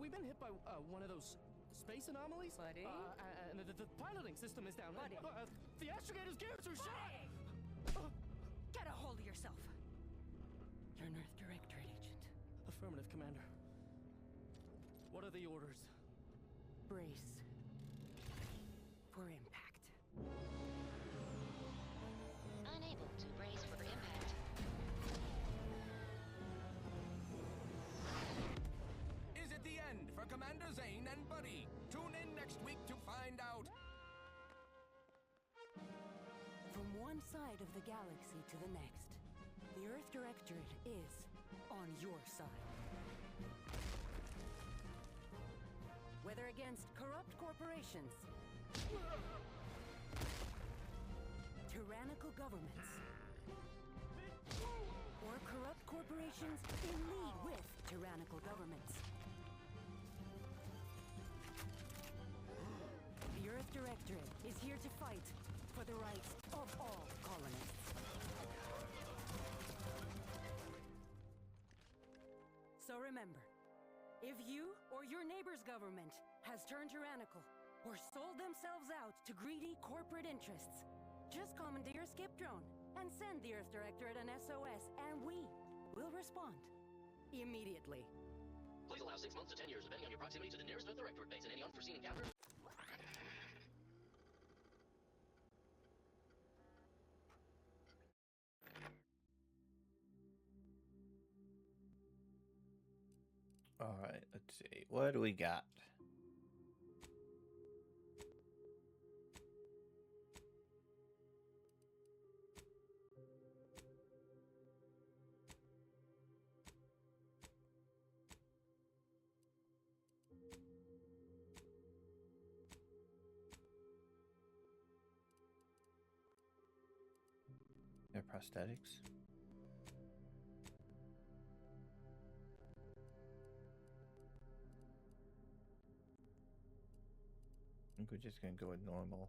we've been hit by one of those space anomalies. Buddy? And the piloting system is down. Buddy? The astrogator's gears are shot! Get a hold of yourself. You're an Earth Directorate agent. Affirmative, Commander. What are the orders? Brace for impact. Unable to brace for impact. Is it the end for Commander Zane and Buddy? Tune in next week to find out. From one side of the galaxy to the next, the Earth Directorate is on your side. Whether against corrupt corporations, tyrannical governments, or corrupt corporations in league with tyrannical governments, the Earth Directorate is here to fight for the rights of all colonists. So remember, if you or your neighbor's government has turned tyrannical or sold themselves out to greedy corporate interests, just commandeer a skip drone and send the Earth Directorate an SOS, and we will respond immediately. Please allow 6 months to 10 years, depending on your proximity to the nearest Earth Directorate base and any unforeseen encounter. All right, let's see. What do we got? Their prosthetics. I think we're just gonna go with normal.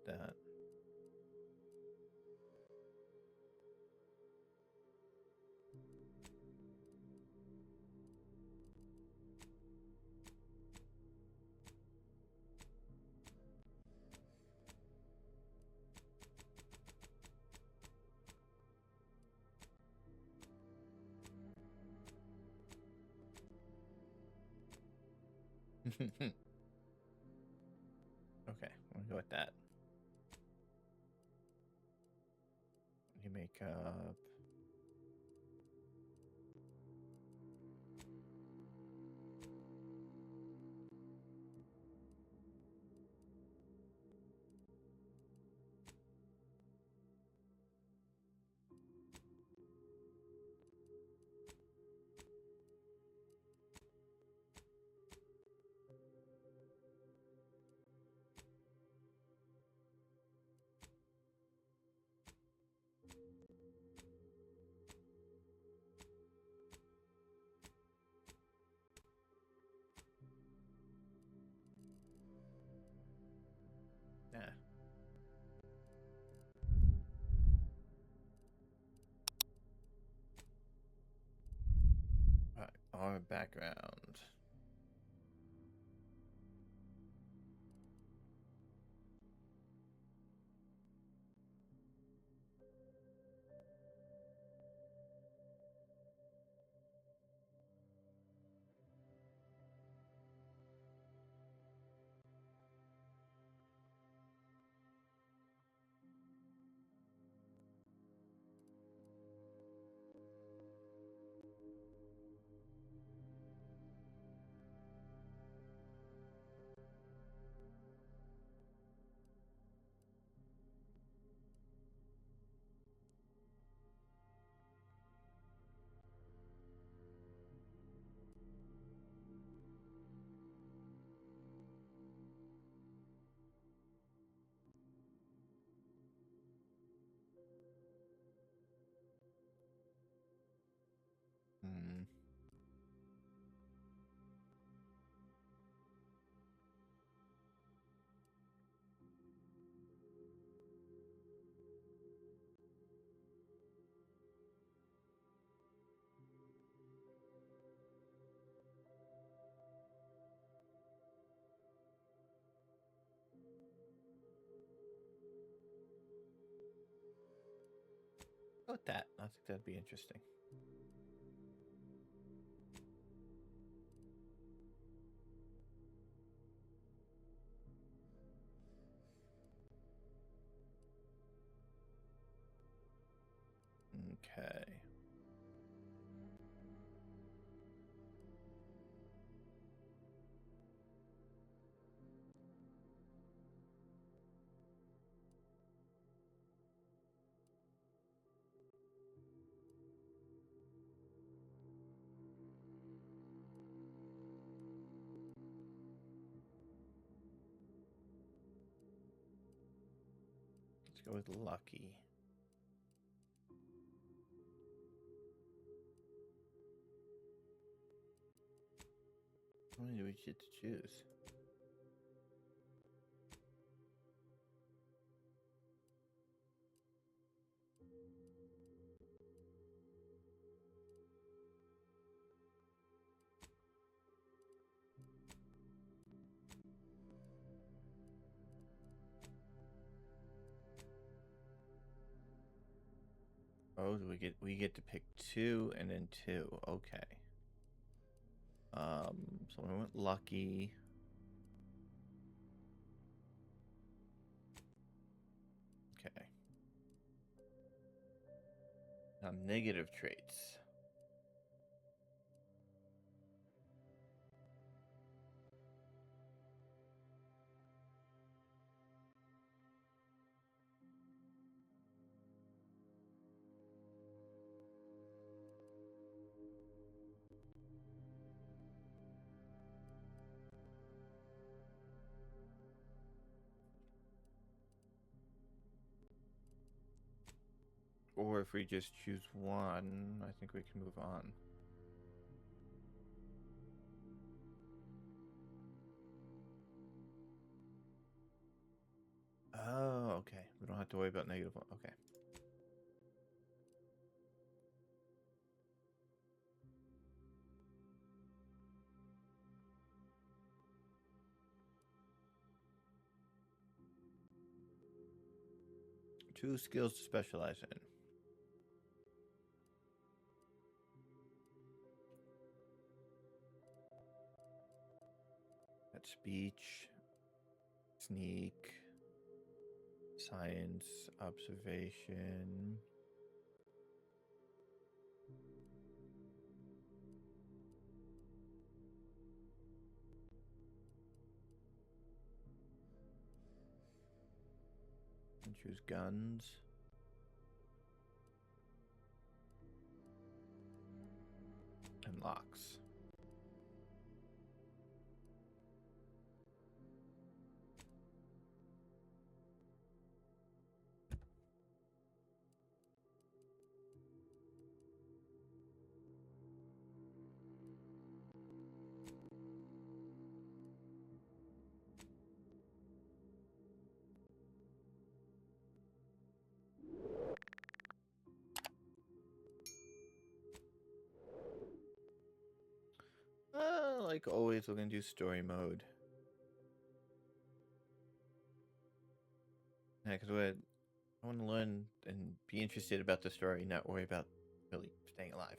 That. Okay, we'll go with that. You make up. our background. Hmm. Go with that. I think that'd be interesting. Okay. Let's go with lucky. How many do we get to choose? Oh, we get to pick 2 and then 2. Okay. So we went lucky. Okay. Now negative traits. Or if we just choose one, I think we can move on. Oh, okay. We don't have to worry about negative one. Okay. Two skills to specialize in. That's speech, sneak, science, observation. And choose guns. And locks. like always, we're gonna do story mode. Yeah, because I want to learn and be interested about the story, not worry about really staying alive.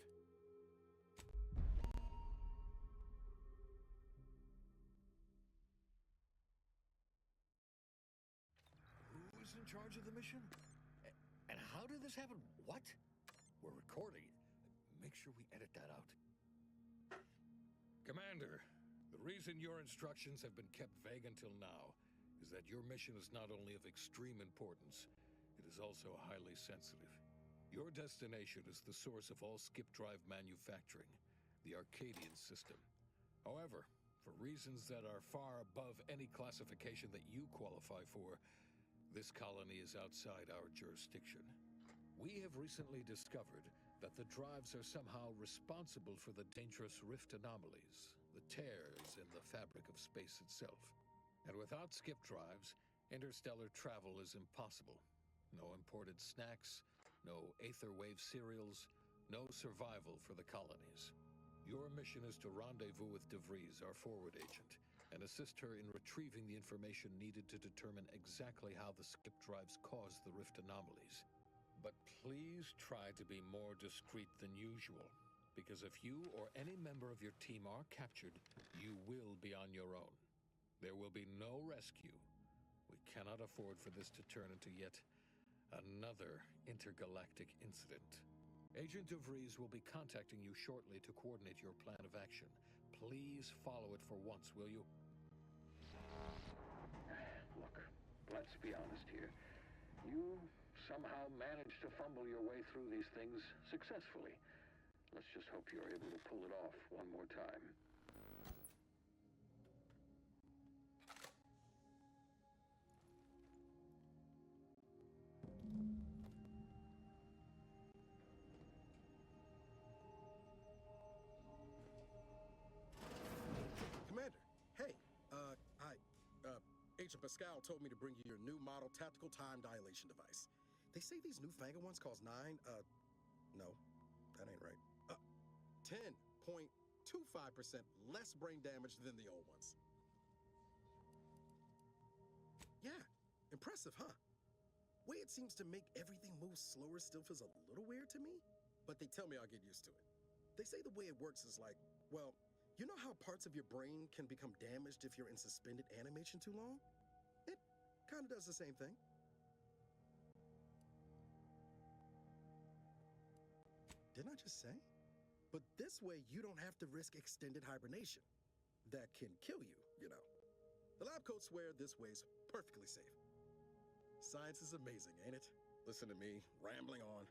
Who's in charge of the mission? And how did this happen? What? We're recording. Make sure we edit that out. Commander, the reason your instructions have been kept vague until now is that your mission is not only of extreme importance, it is also highly sensitive. Your destination is the source of all skip drive manufacturing, the Arcadian system. However, for reasons that are far above any classification that you qualify for, this colony is outside our jurisdiction. We have recently discovered that the drives are somehow responsible for the dangerous rift anomalies, the tears in the fabric of space itself. And without skip drives, interstellar travel is impossible. No imported snacks, no aether wave cereals, no survival for the colonies. Your mission is to rendezvous with DeVries, our forward agent, and assist her in retrieving the information needed to determine exactly how the skip drives cause the rift anomalies. But please try to be more discreet than usual, because if you or any member of your team are captured, you will be on your own. There will be no rescue. We cannot afford for this to turn into yet another intergalactic incident. Agent DeVries will be contacting you shortly to coordinate your plan of action. Please follow it for once, will you? Look, let's be honest here. You somehow managed to fumble your way through these things successfully. Let's just hope you're able to pull it off one more time. Commander, hey, Agent Pascal told me to bring you your new model tactical time dilation device. They say these newfangled ones cost no, that ain't right. 10.25% less brain damage than the old ones. Yeah, impressive, huh? Way it seems to make everything move slower still feels a little weird to me, but they tell me I'll get used to it. They say the way it works is like, well, you know how parts of your brain can become damaged if you're in suspended animation too long? It kind of does the same thing. Didn't I just say? But this way, you don't have to risk extended hibernation. That can kill you, you know. The lab coats swear this way's perfectly safe. Science is amazing, ain't it? Listen to me, rambling on.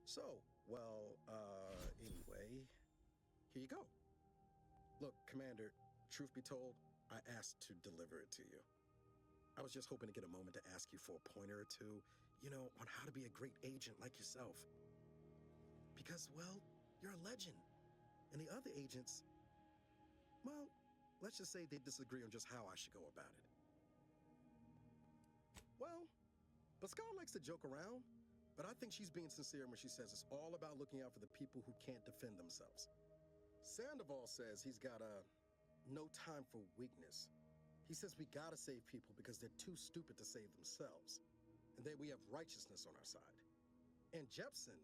So, well, anyway, here you go. Look, Commander, truth be told, I asked to deliver it to you. I was just hoping to get a moment to ask you for a pointer or two, you know, on how to be a great agent like yourself. Because, well, you're a legend. And the other agents, well, let's just say they disagree on just how I should go about it. Well, Pascal likes to joke around, but I think she's being sincere when she says it's all about looking out for the people who can't defend themselves. Sandoval says he's got no time for weakness. He says we gotta save people because they're too stupid to save themselves. And that we have righteousness on our side. And Jepson,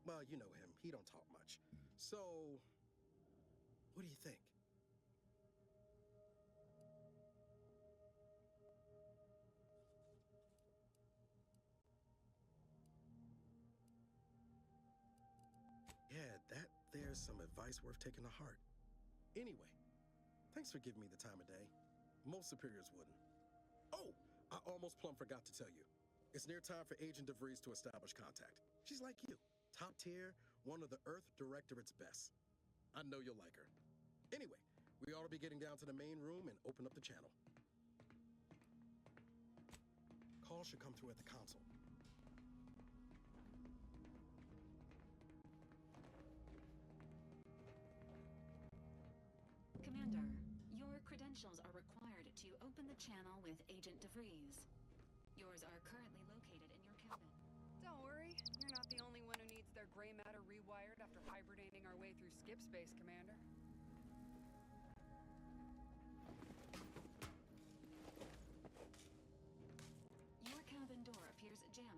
well, you know him, he don't talk much. So, what do you think? Yeah, there's some advice worth taking to heart. Anyway, thanks for giving me the time of day. Most superiors wouldn't. Oh, I almost plumb forgot to tell you. It's near time for Agent DeVries to establish contact. She's like you, top tier, one of the Earth Directorate's best. I know you'll like her. Anyway, we ought to be getting down to the main room and open up the channel. Call should come through at the console. Commander, your credentials are required to open the channel with Agent DeVries. Yours are currently located in your cabin. Don't worry, you're not the only one who needs their gray matter rewired after hibernating our way through skip space, Commander.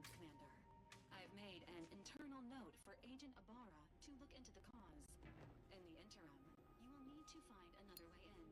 grounds, Commander. I've made an internal note for Agent Ibarra to look into the cause. In the interim, you will need to find another way in.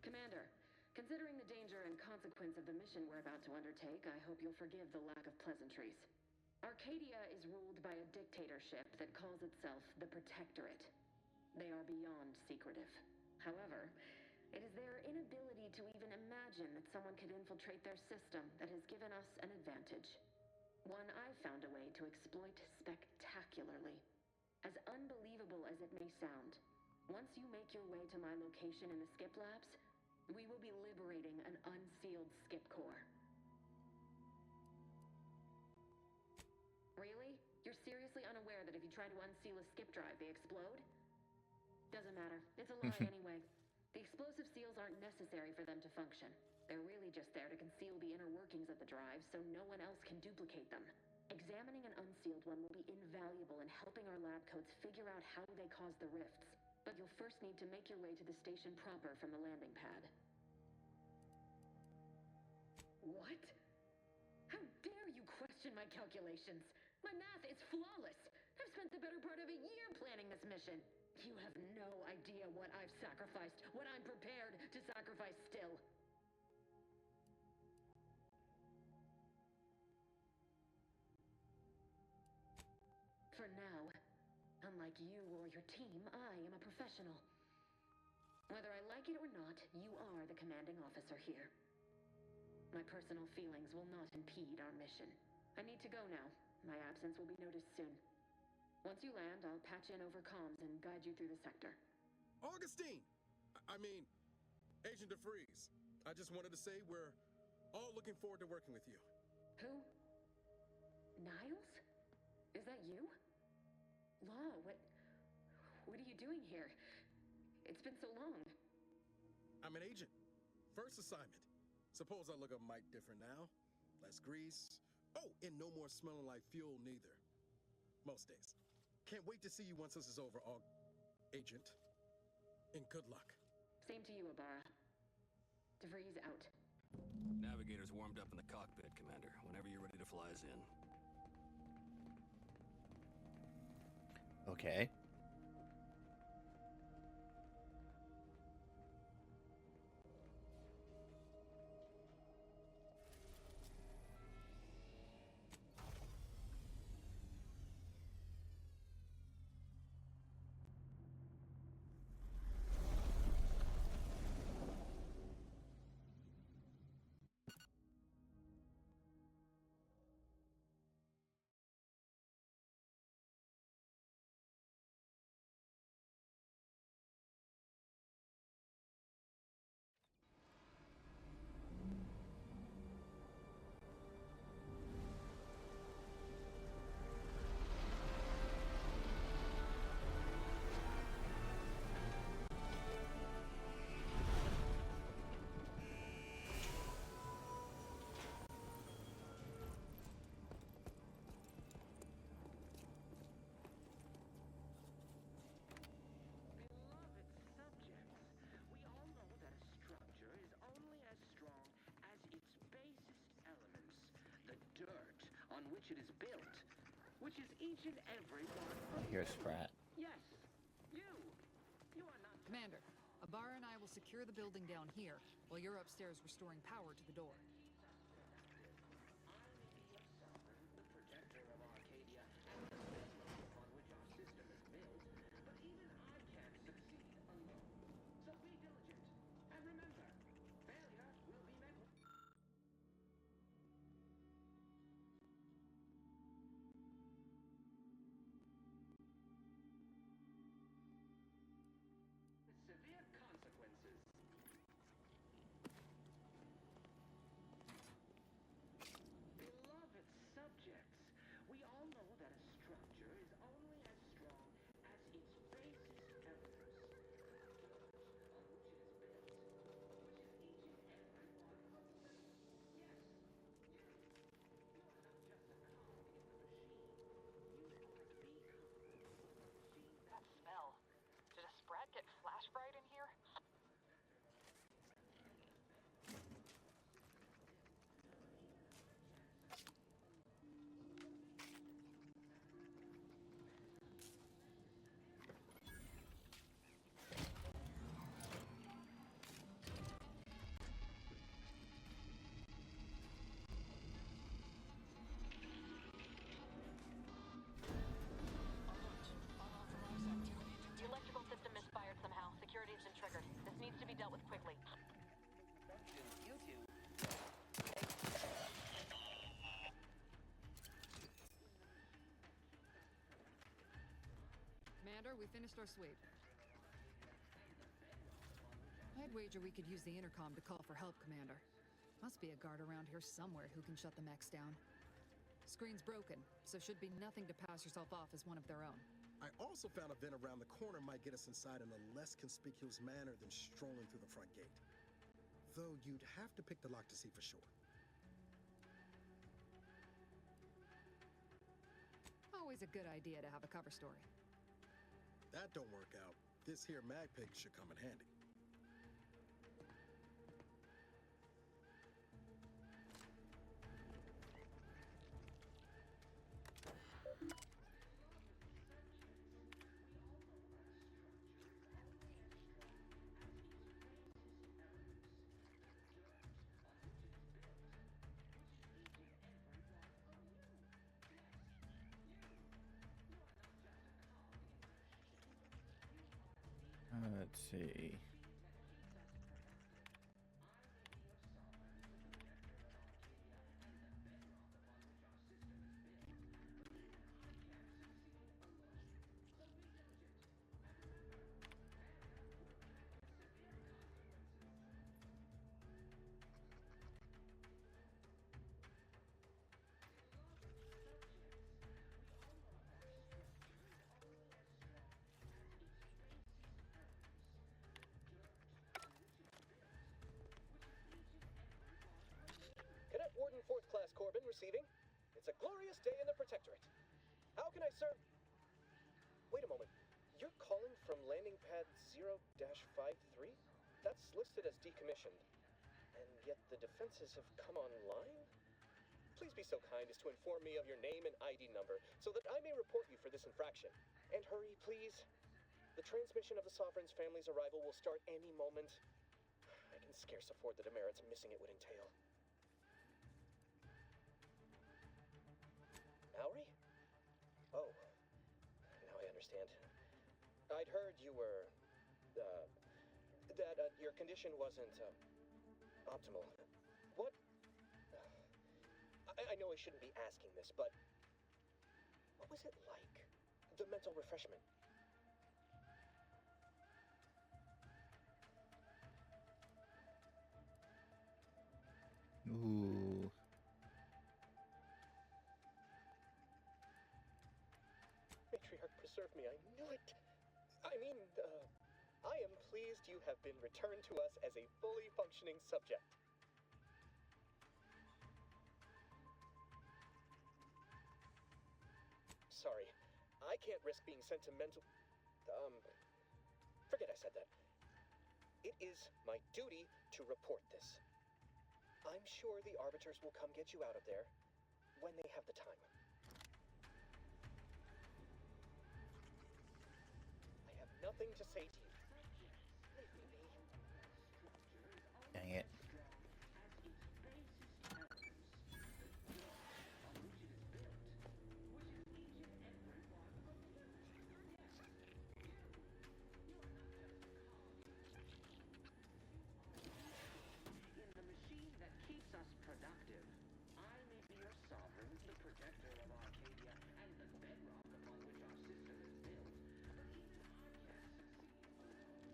Commander, considering the danger and consequence of the mission we're about to undertake, I hope you'll forgive the lack of pleasantries. Arcadia is ruled by a dictatorship that calls itself the Protectorate. They are beyond secretive. However, it is their inability to even imagine that someone could infiltrate their system that has given us an advantage. One I've found a way to exploit spectacularly. As unbelievable as it may sound, once you make your way to my location in the skip labs, we will be liberating an unsealed skip core. Really? You're seriously unaware that if you try to unseal a skip drive, they explode? Doesn't matter. It's a lie anyway. The explosive seals aren't necessary for them to function. They're really just there to conceal the inner workings of the drive so no one else can duplicate them. Examining an unsealed one will be invaluable in helping our lab coats figure out how they cause the rifts. But you'll first need to make your way to the station proper from the landing pad. What? How dare you question my calculations? My math is flawless. I've spent the better part of a year planning this mission. You have no idea what I've sacrificed, what I'm prepared to sacrifice still. For now, unlike you or your team, I am a professional. Whether I like it or not, you are the commanding officer here. My personal feelings will not impede our mission. I need to go now. My absence will be noticed soon. Once you land, I'll patch in over comms and guide you through the sector. Augustine! Agent DeFreeze. I just wanted to say we're all looking forward to working with you. Who? Niles? Is that you? Law, what are you doing here? It's been so long. I'm an agent. First assignment. Suppose I look a mite different now. Less grease. Oh, and no more smelling like fuel neither. Most days. Can't wait to see you once this is over, Agent. And good luck. Same to you, Ibarra. DeVries out. Navigator's warmed up in the cockpit, Commander. Whenever you're ready to fly us in. Okay. Which it is built, which is each and every one of Here's Sprat. Yes, you. You are not... Commander, Ibarra and I will secure the building down here, while you're upstairs restoring power to the door. The protector of Arcadia and the basis upon which our system is built, but even I can't succeed alone. So be diligent, and remember, failure will be met with... Commander, we finished our sweep. I'd wager we could use the intercom to call for help, Commander. Must be a guard around here somewhere who can shut the mechs down. Screen's broken, so should be nothing to pass yourself off as one of their own. I also found a vent around the corner might get us inside in a less conspicuous manner than strolling through the front gate. Though you'd have to pick the lock to see for sure. Always a good idea to have a cover story. That don't work out. This here mag pig should come in handy. Let's see. Warden 4th Class Corbin receiving. It's a glorious day in the Protectorate. How can I serve? Wait a moment. You're calling from landing pad 0-53? That's listed as decommissioned. And yet the defenses have come online? Please be so kind as to inform me of your name and ID number so that I may report you for this infraction. And hurry, please. The transmission of the Sovereign's family's arrival will start any moment. I can scarce afford the demerits missing it would entail. Maori? Oh, now I understand. I'd heard you were, that your condition wasn't, optimal. What? I know I shouldn't be asking this, but what was it like? The mental refreshment? Ooh. Matriarch, preserve me, I knew it. I mean, I am pleased you have been returned to us as a fully functioning subject. Sorry, I can't risk being sentimental. Forget I said that. It is my duty to report this. I'm sure the Arbiters will come get you out of there when they have the time. I have nothing to say to you. Leave me be. Dang it. Productive. I may be your sovereign, the protector of Arcadia, and the bedrock upon which our system is built. But even I can't succeed alone.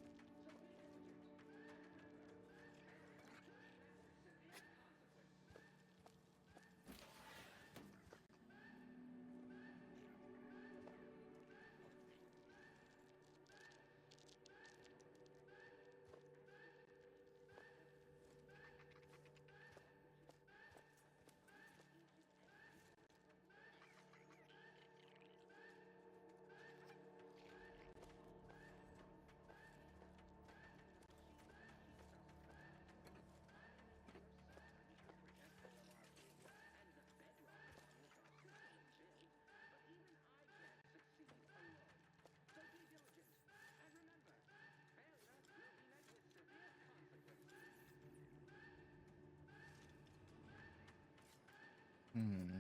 So be diligent. And remember, failure will be met with severe consequences. Hmm.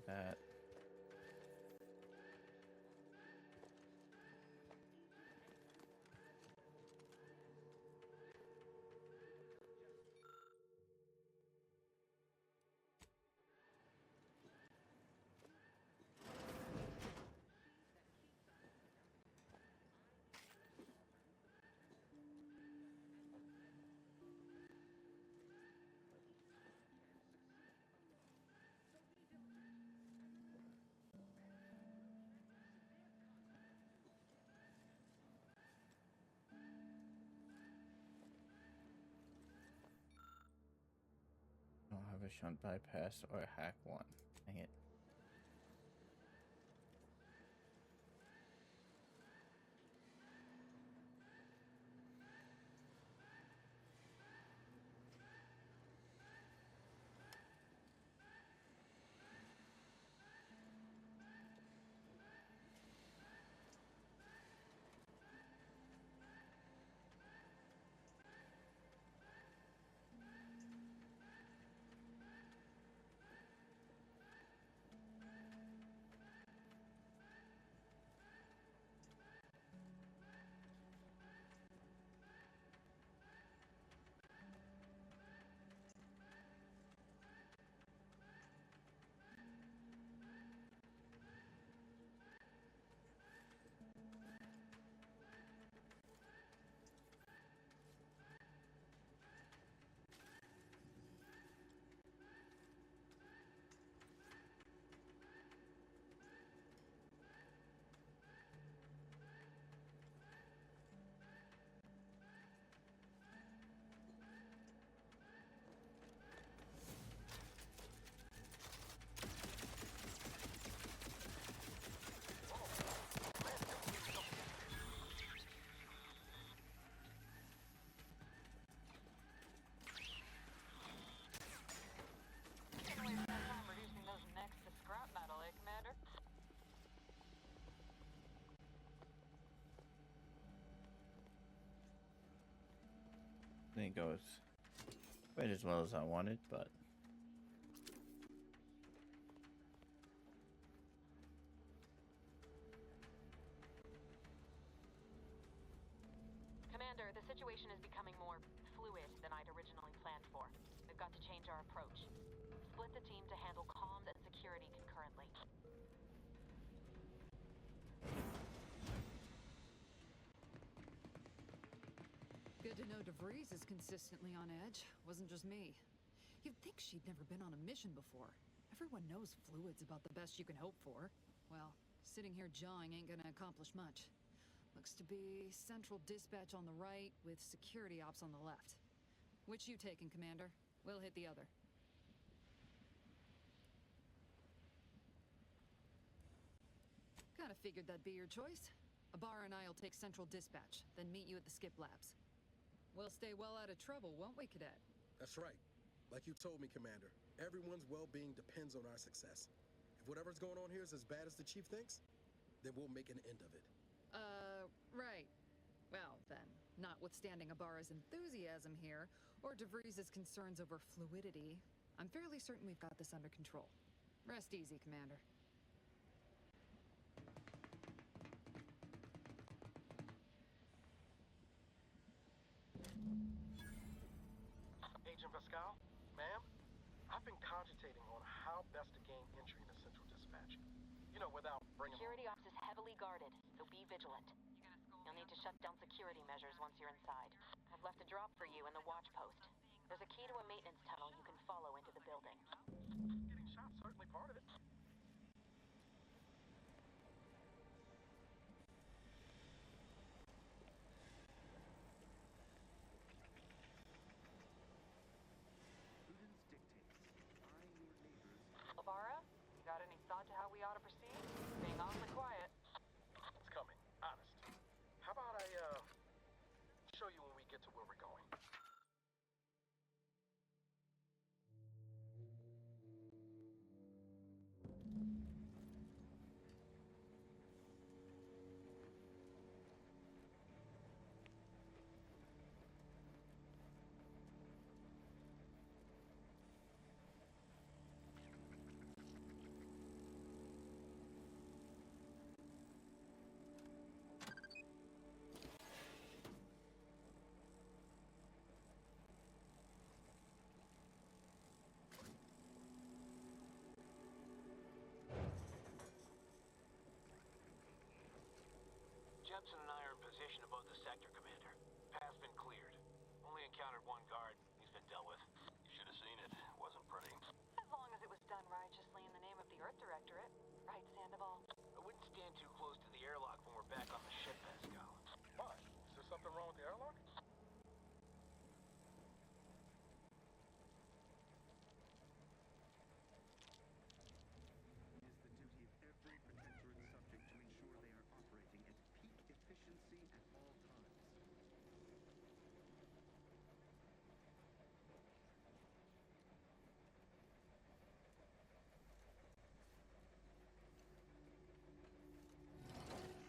with that. I don't have a shunt bypass or a hack one. Dang it. I think it goes quite as well as I wanted, but Commander, the situation is becoming more fluid than I'd originally planned for. We've got to change our approach. Split the team to handle comms and security concurrently. Good to know DeVries is consistently on edge. Wasn't just me. You'd think she'd never been on a mission before. Everyone knows fluid's about the best you can hope for. Well, sitting here jawing ain't gonna accomplish much. Looks to be central dispatch on the right with security ops on the left. Which you taking, Commander? We'll hit the other. Kinda figured that'd be your choice. Ibarra and I'll take central dispatch, then meet you at the skip labs. We'll stay well out of trouble, won't we, Cadet? That's right. Like you told me, Commander, everyone's well-being depends on our success. If whatever's going on here is as bad as the Chief thinks, then we'll make an end of it. Right. Well, then, notwithstanding Ibarra's enthusiasm here, or DeVries' concerns over fluidity, I'm fairly certain we've got this under control. Rest easy, Commander. Agent Pascal, ma'am, I've been cogitating on how best to gain entry into Central Dispatch. You know, without bringing... Security ops is heavily guarded, so be vigilant. You'll need to shut down security measures once you're inside. I've left a drop for you in the watch post. There's a key to a maintenance tunnel you can follow into the building. Getting shot, certainly part of it. Ibarra, you got any thought to how we ought to proceed? Being awfully quiet. It's coming, honest. How about I, show you when we get to where we're going? only encountered one guard. He's been dealt with. You should have seen it. It wasn't pretty. As long as it was done righteously in the name of the Earth Directorate. Right, Sandoval? I wouldn't stand too close to the airlock when we're back on the ship, Pascal. Why? Is there something wrong with the airlock? It is the duty of every Protectorate subject to ensure they are operating at peak efficiency at all times.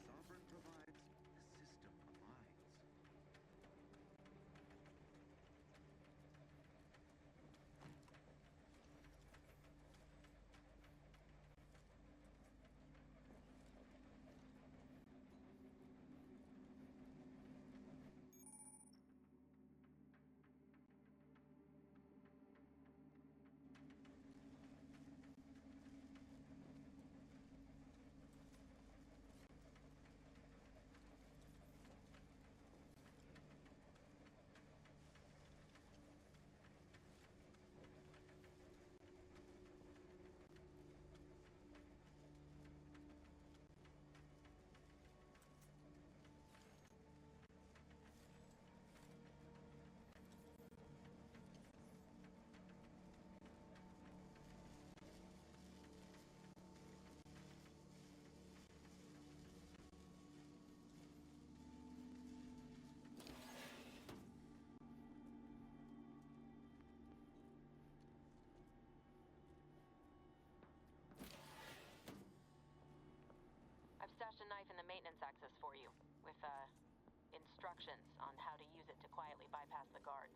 Sovereign provides, the system abides. I've stashed a knife in the maintenance access for you, with, instructions on how to use it to quietly bypass the guards.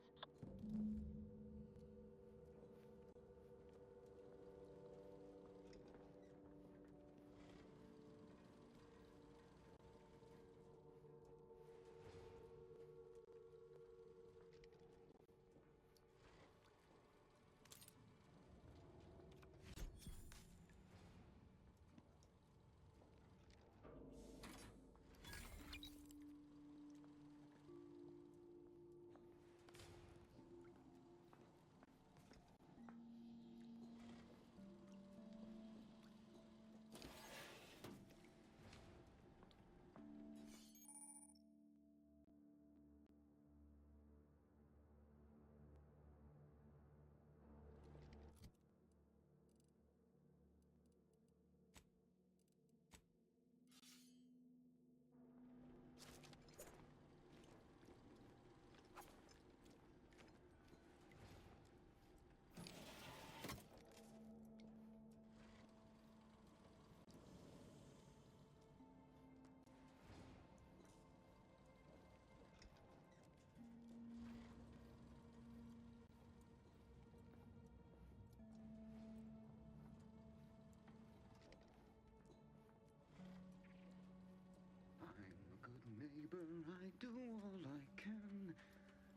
Neighbor, I do all I can.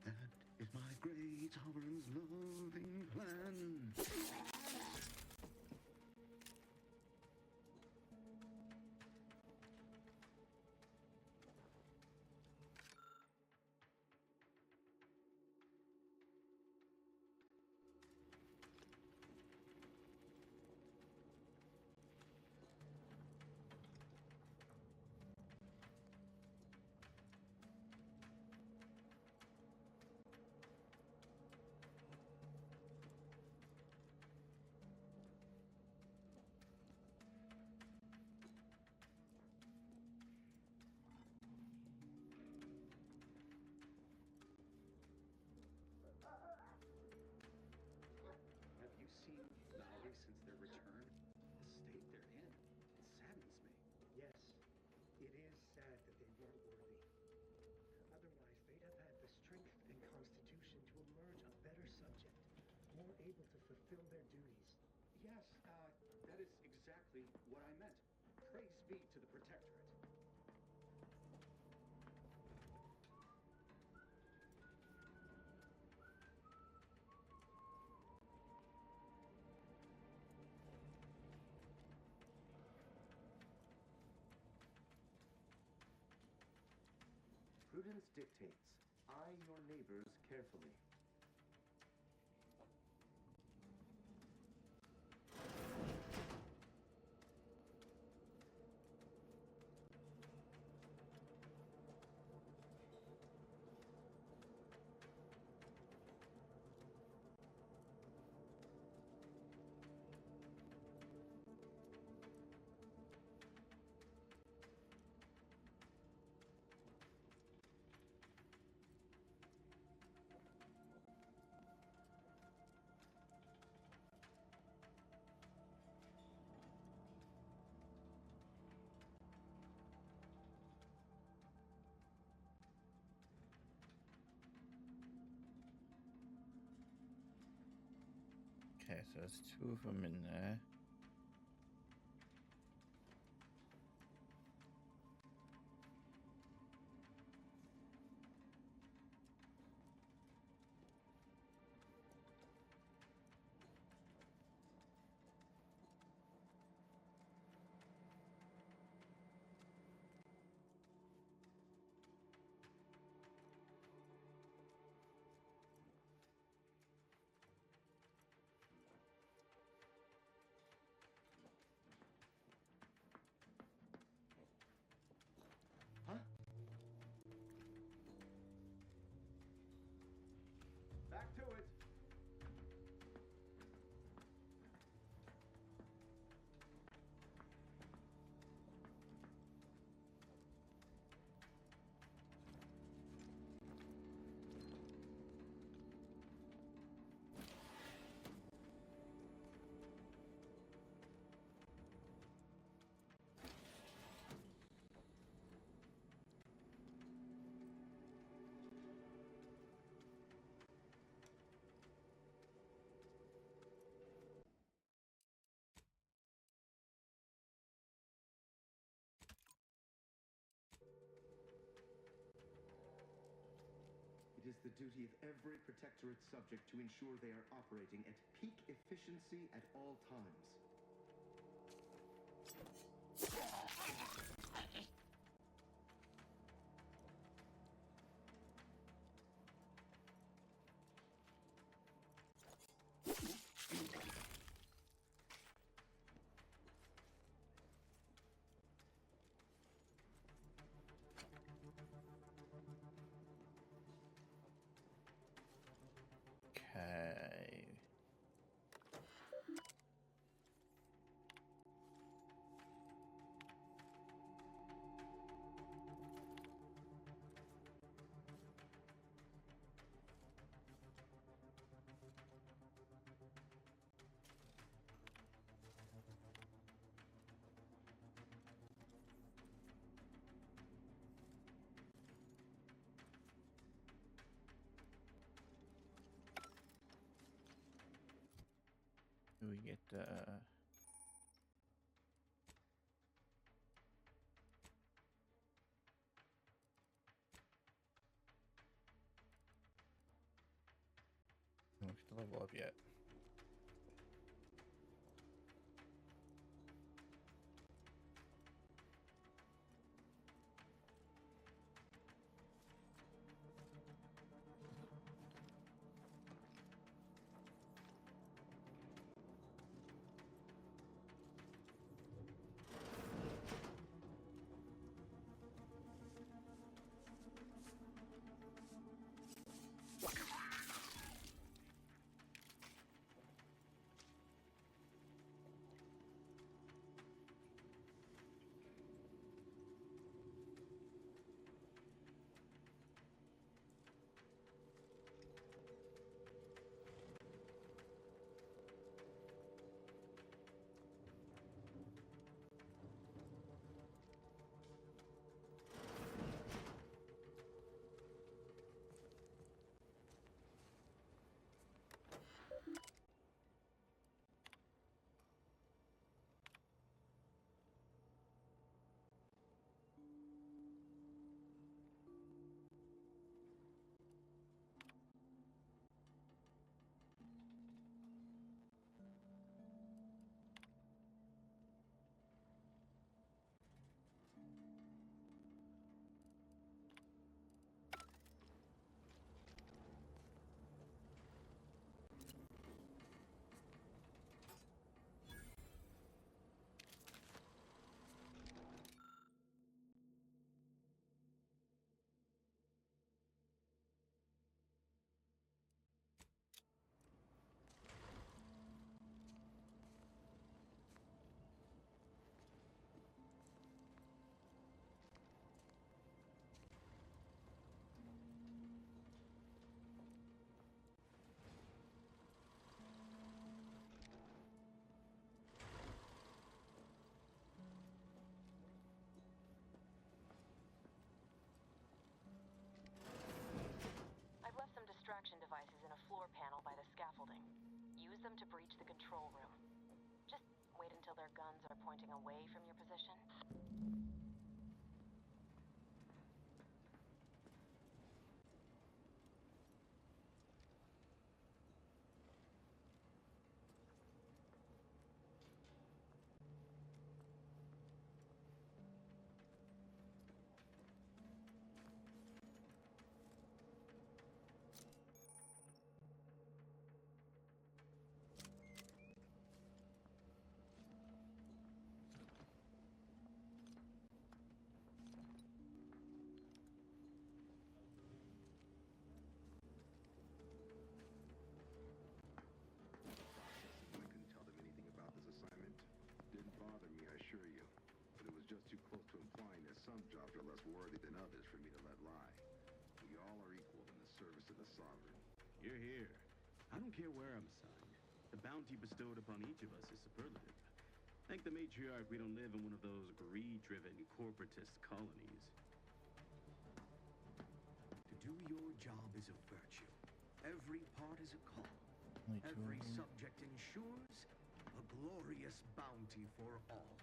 That is my great sovereign's loving plan. Have you seen Maui since their return? The state they're in. It saddens me. Yes, it is sad that they weren't worthy. Otherwise, they'd have had the strength and constitution to emerge a better subject, more able to fulfill their duties. Yes, that is exactly what I meant. Praise be to the Protectorate. Prudence dictates eye your neighbors carefully. Okay, so there's two of them in there. Back to it. It is the duty of every Protectorate subject to ensure they are operating at peak efficiency at all times. Okay. We get don't get to level up yet. use them to breach the control room. Just wait until their guns are pointing away from your position. Just too close to implying that some jobs are less worthy than others for me to let lie. We all are equal in the service of the Sovereign. You're here. I don't care where I'm assigned. The bounty bestowed upon each of us is superlative. Thank the matriarch we don't live in one of those greed-driven corporatist colonies. To do your job is a virtue. Every part is a call. Only two Every of them. subject ensures a glorious bounty for all.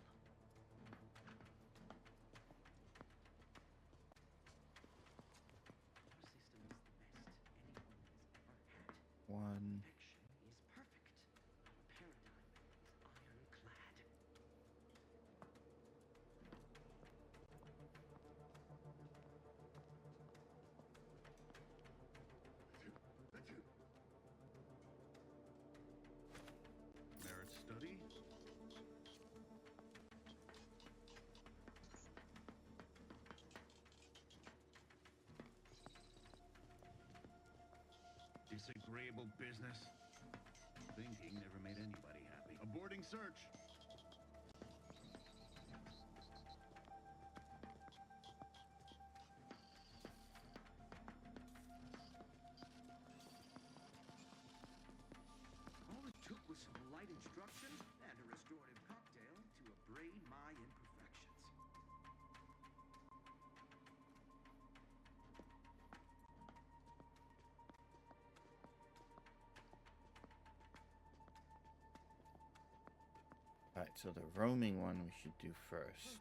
One. Perfection is perfect. Our paradigm is ironclad. Merit study? Disagreeable business. Thinking never made anybody happy. Aborting search. All it took was some light instruction and a restorative cocktail to abrade my imperfections. Alright, so the roaming one we should do first.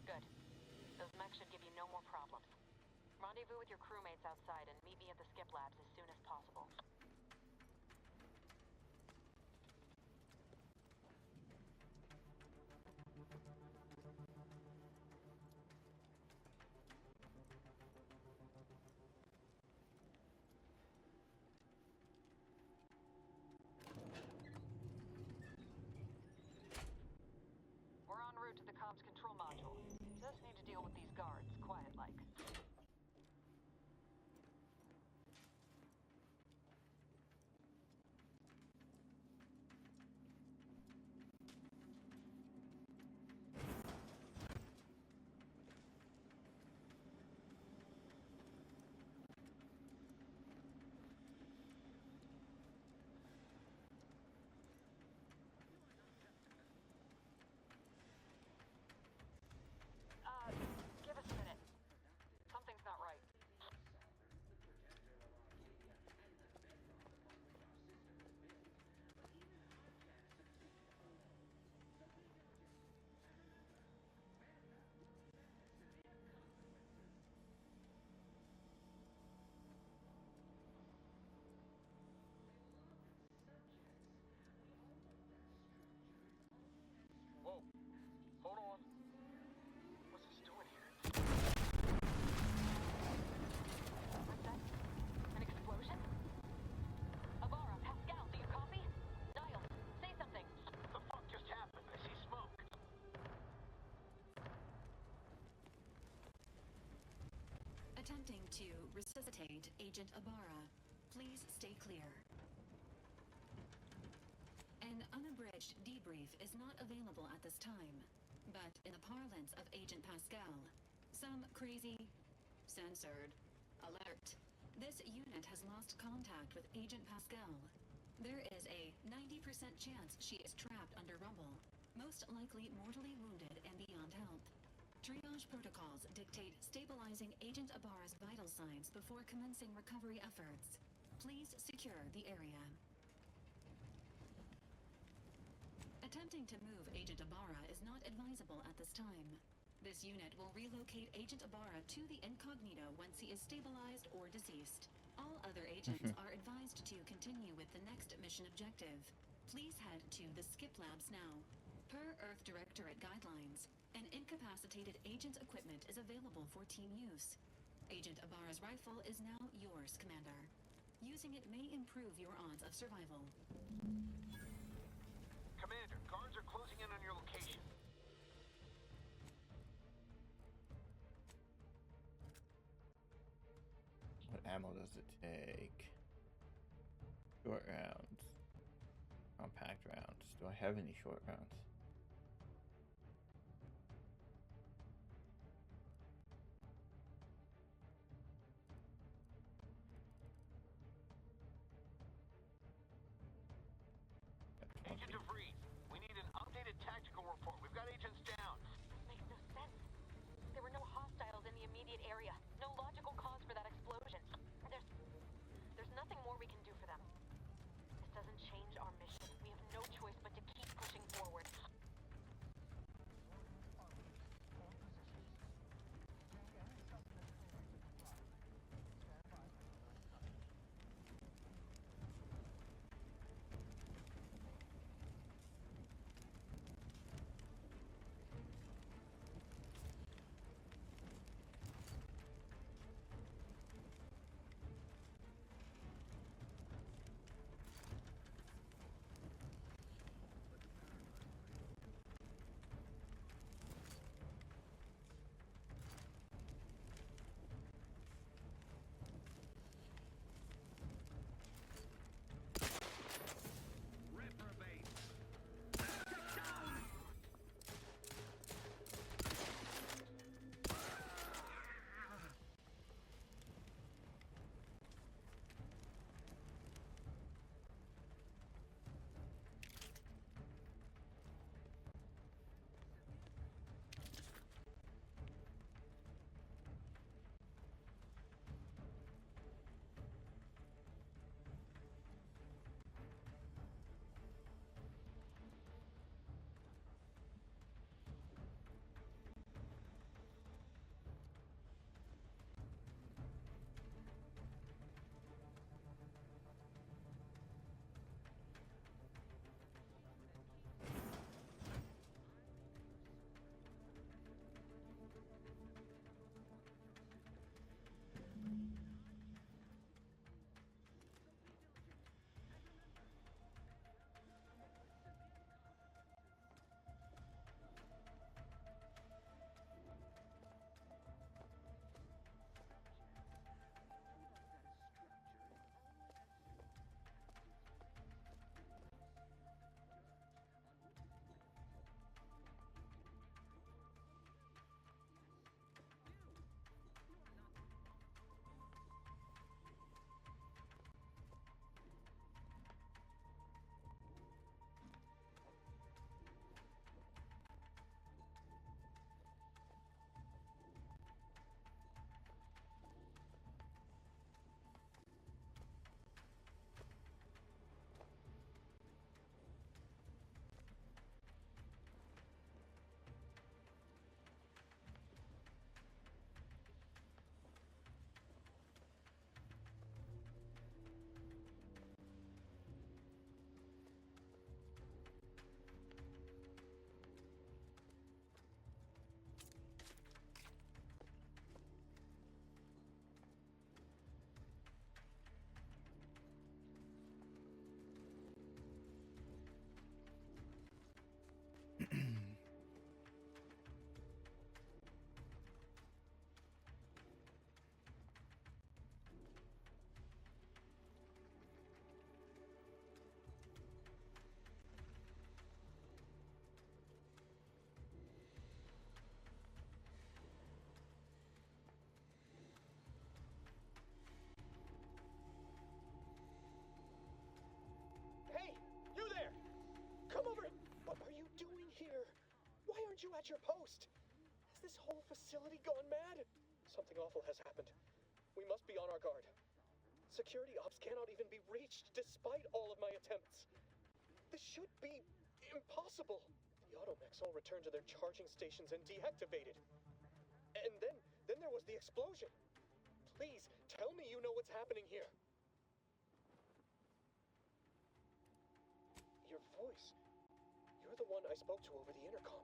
Good. Those mechs should give you no more problems. Rendezvous with your crewmates outside and meet me at the skip labs as soon as possible. We're en route to the comms control module. Just need to deal with these guards, quiet-like. Give us a minute. attempting to resuscitate Agent Ibarra. Please stay clear. An unabridged debrief is not available at this time, but in the parlance of Agent Pascal, some crazy, censored, alert. This unit has lost contact with Agent Pascal. There is a 90% chance she is trapped under rubble, most likely mortally wounded and beyond help. Triage protocols dictate stabilizing Agent Ibarra's vital signs before commencing recovery efforts. Please secure the area. Attempting to move Agent Ibarra is not advisable at this time. This unit will relocate Agent Ibarra to the incognito once he is stabilized or deceased. All other agents are advised to continue with the next mission objective. Please head to the skip labs now. Per Earth Directorate guidelines, an incapacitated agent's equipment is available for team use. Agent Ibarra's rifle is now yours, Commander. Using it may improve your odds of survival. Commander, guards are closing in on your location. What ammo does it take? Short rounds. Compact rounds. Do I have any short rounds? Agent DeVries, we need an updated tactical report. We've got agents down. This makes no sense. There were no hostiles in the immediate area. No logical cause for that explosion. There's nothing more we can do for them. This doesn't change our mission. We have no choice but to keep pushing forward. at your post. Has this whole facility gone mad? Something awful has happened. We must be on our guard. Security ops cannot even be reached despite all of my attempts. This should be impossible. The automechs all returned to their charging stations and deactivated. And then there was the explosion. Please, tell me you know what's happening here. Your voice. You're the one I spoke to over the intercom.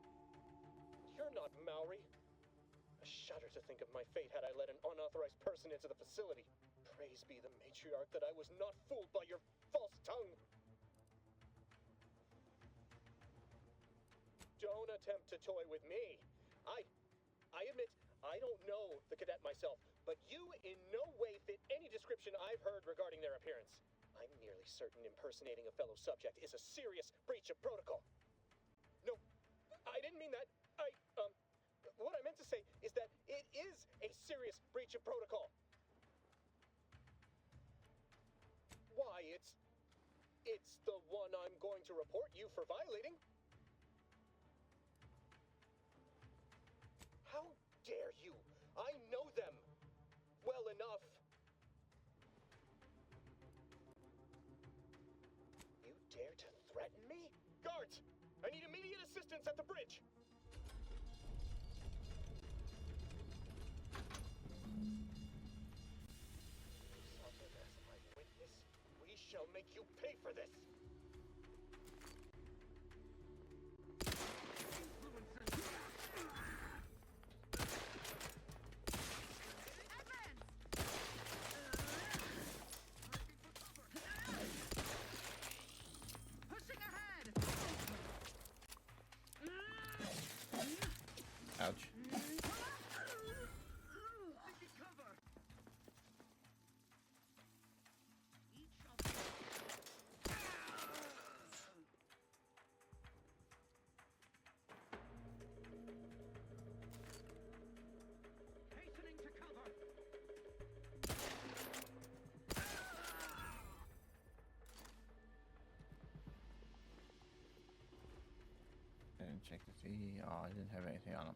You're not Maori. I shudder to think of my fate had I let an unauthorized person into the facility. Praise be the matriarch that I was not fooled by your false tongue. Don't attempt to toy with me. I admit, I don't know the cadet myself, but you in no way fit any description I've heard regarding their appearance. I'm nearly certain impersonating a fellow subject is a serious breach of protocol. No, I didn't mean that. What I meant to say is that it is a serious breach of protocol. Why, it's the one I'm going to report you for violating. How dare you? I know them well enough. You dare to threaten me? Guards, I need immediate assistance at the bridge. Sovereign as my witness, we shall make you pay for this. Ouch. Hastening to cover. I didn't check to see. Oh, I didn't have anything on him.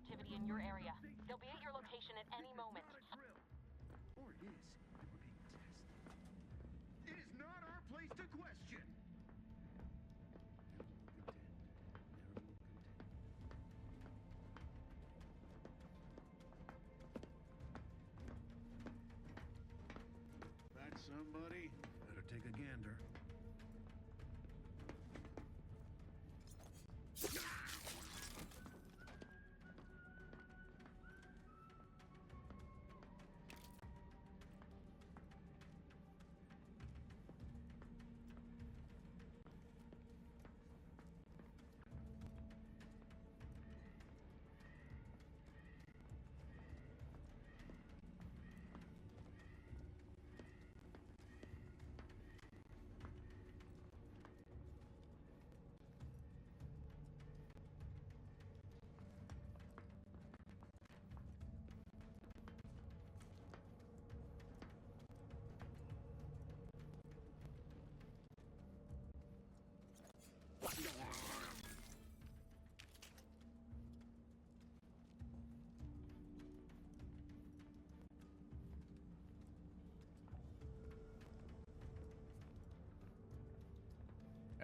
activity in your area. They'll be at your location at any moment. Or it is that we're being tested. It is not our place to question. That somebody? Better take a gander.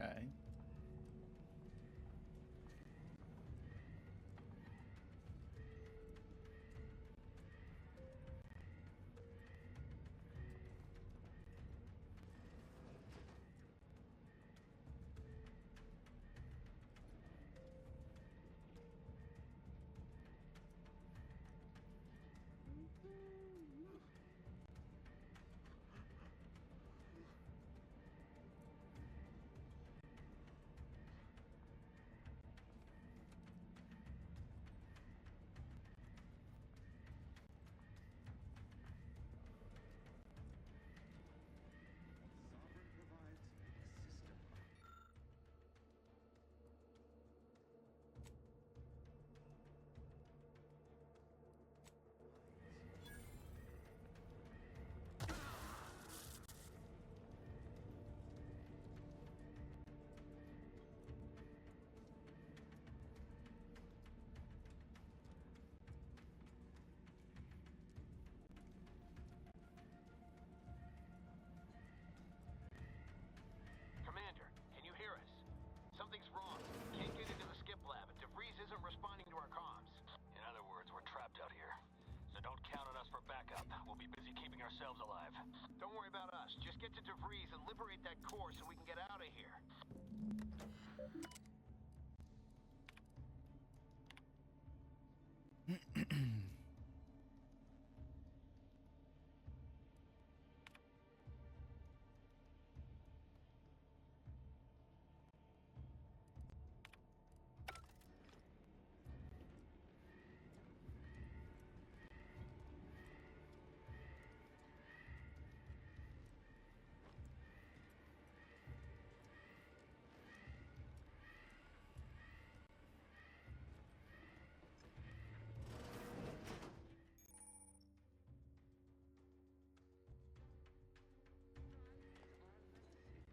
Okay. Commander, can you hear us? Something's wrong. Can't get into the skip lab, and DeVries isn't responding to our comms. In other words, we're trapped out here. So don't count on us for backup. We'll be busy keeping ourselves alive. Don't worry about us. Just get to DeVries and liberate that core so we can get out of here.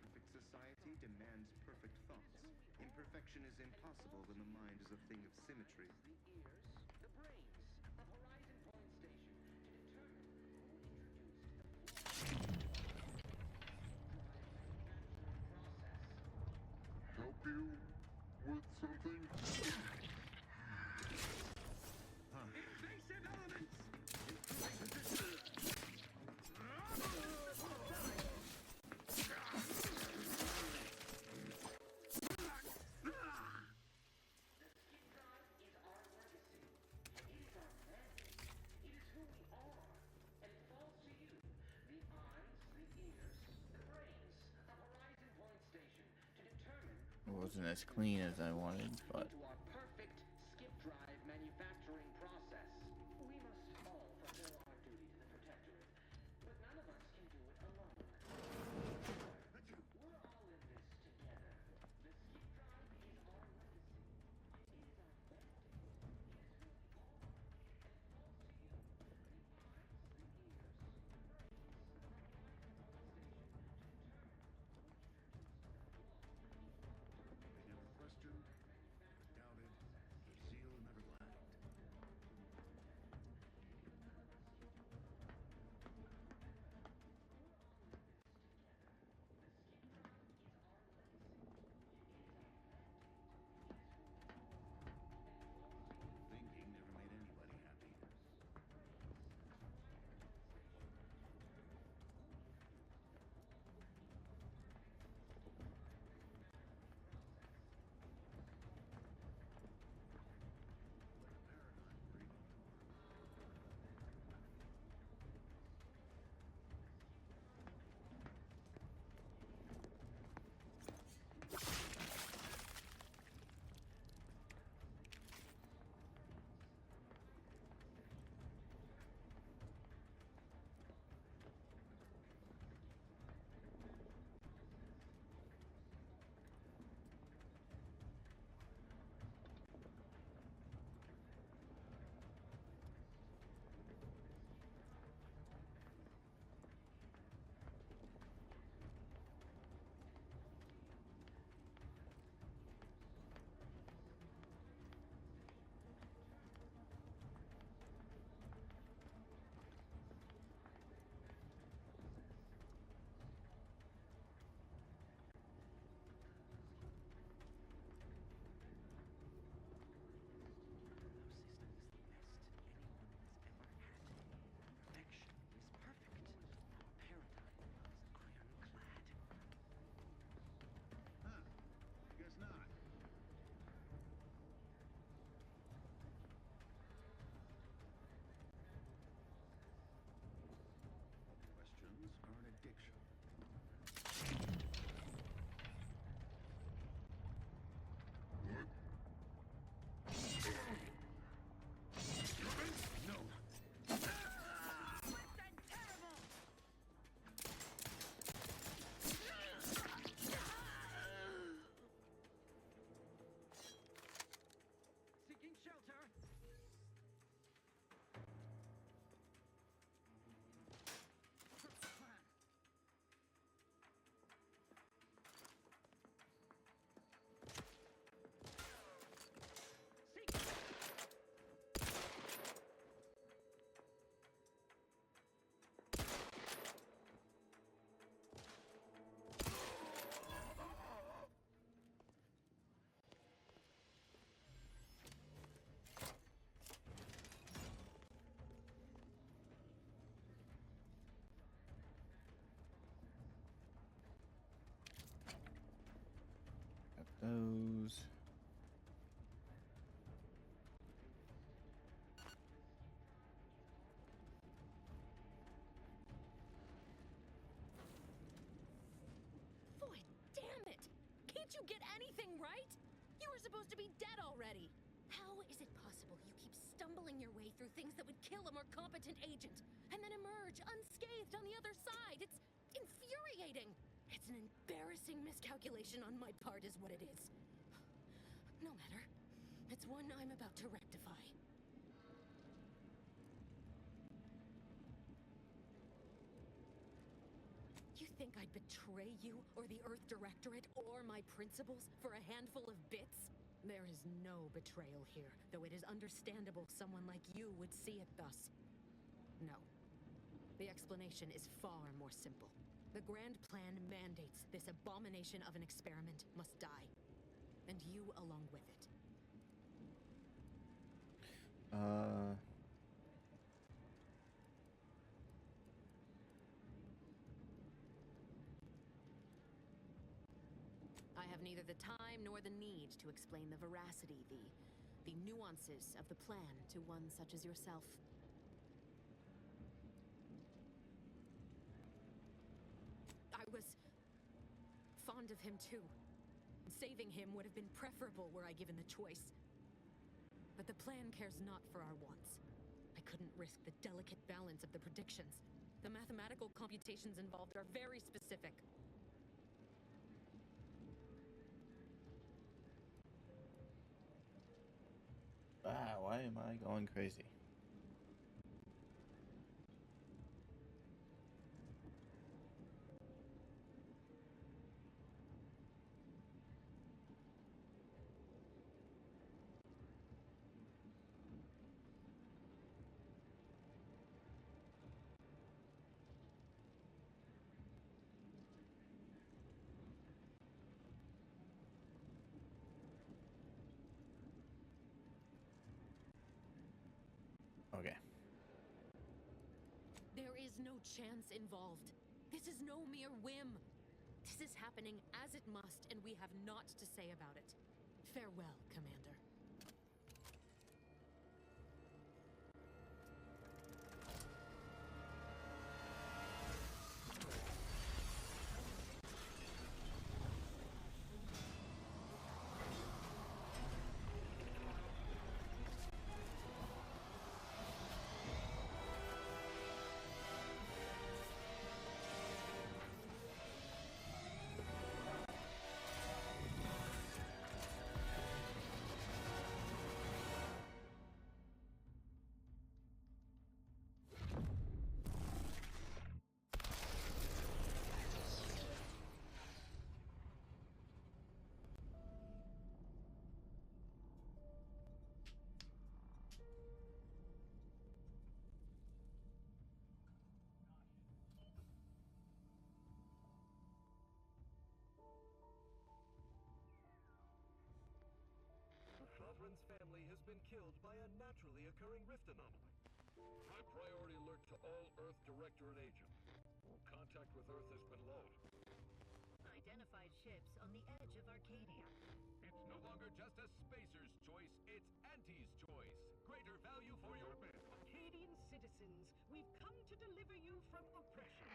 Perfect society demands perfect thoughts. Imperfection is impossible when the mind is a thing of symmetry. The brains of Horizon Point Station to determine who introduced the Help you with something? Invasive elements! It wasn't as clean as I wanted, but into our perfect skip drive manufacturing process. We must all fulfill our duty to the Protectorate, but none of us can do it alone. We're all in this together. The skip drive is our legacy. It is our destiny. It is who we are. And it falls to you. The eyes, the ears, the brains of Horizon Point Station to determine who introduced the flaw before Never questioned, but get anything right? You were supposed to be dead already. How is it possible you keep stumbling your way through things that would kill a more competent agent, and then emerge unscathed on the other side? It's infuriating. It's an embarrassing miscalculation on my part is what it is. No matter. It's one I'm about to rectify. You think I'd betray you, or the Earth Directorate, or my principals for a handful of bits? There is no betrayal here, though it is understandable someone like you would see it thus. No. The explanation is far more simple. The grand plan mandates this abomination of an experiment must die. And you along with it. I have neither the time nor the need to explain the veracity, the nuances of the plan to one such as yourself. I was fond of him too. Saving him would have been preferable were I given the choice. But the plan cares not for our wants. I couldn't risk the delicate balance of the predictions. The mathematical computations involved are very specific. Ah, why am I going crazy? Okay. There is no chance involved. This is no mere whim. This is happening as it must, and we have naught to say about it. Farewell, Commander. Sovereign's family has been killed by a naturally occurring rift anomaly. High priority alert to all Earth Directorate Agent. Contact with Earth has been low. Identified ships on the edge of Arcadia. It's no longer just a spacer's choice, it's Anti's choice. Greater value for your men. Arcadian citizens, we've come to deliver you from oppression.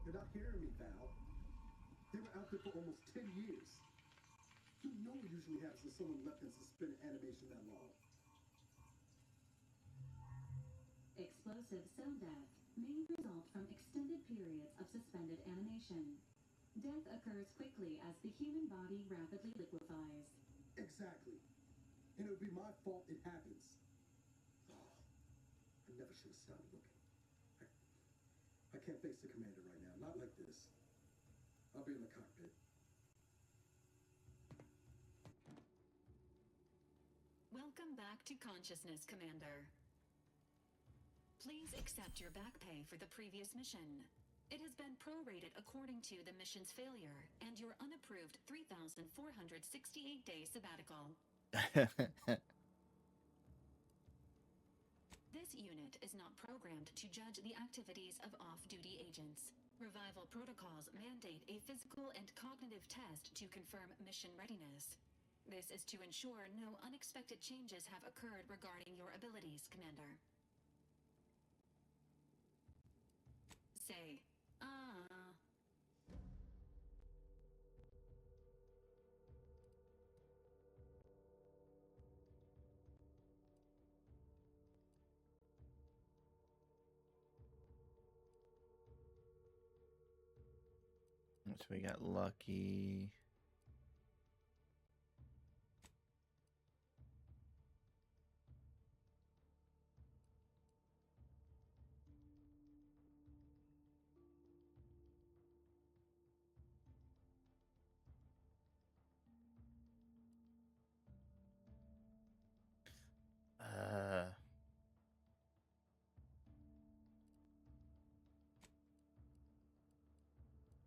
You're not hearing me, Val. They were out there for almost 10 years. You know what usually happens when someone left in suspended animation that long. Explosive cell death may result from extended periods of suspended animation. Death occurs quickly as the human body rapidly liquefies. Exactly. And it would be my fault it happens. Oh, I never should have stopped looking. I can't face the commander right now. Not like this. I'll be in the cockpit. Welcome back to consciousness, Commander. Please accept your back pay for the previous mission. It has been prorated according to the mission's failure and your unapproved 3,468-day sabbatical. This unit is not programmed to judge the activities of off-duty agents. Revival protocols mandate a physical and cognitive test to confirm mission readiness. This is to ensure no unexpected changes have occurred regarding your abilities, Commander. Say, So we got lucky.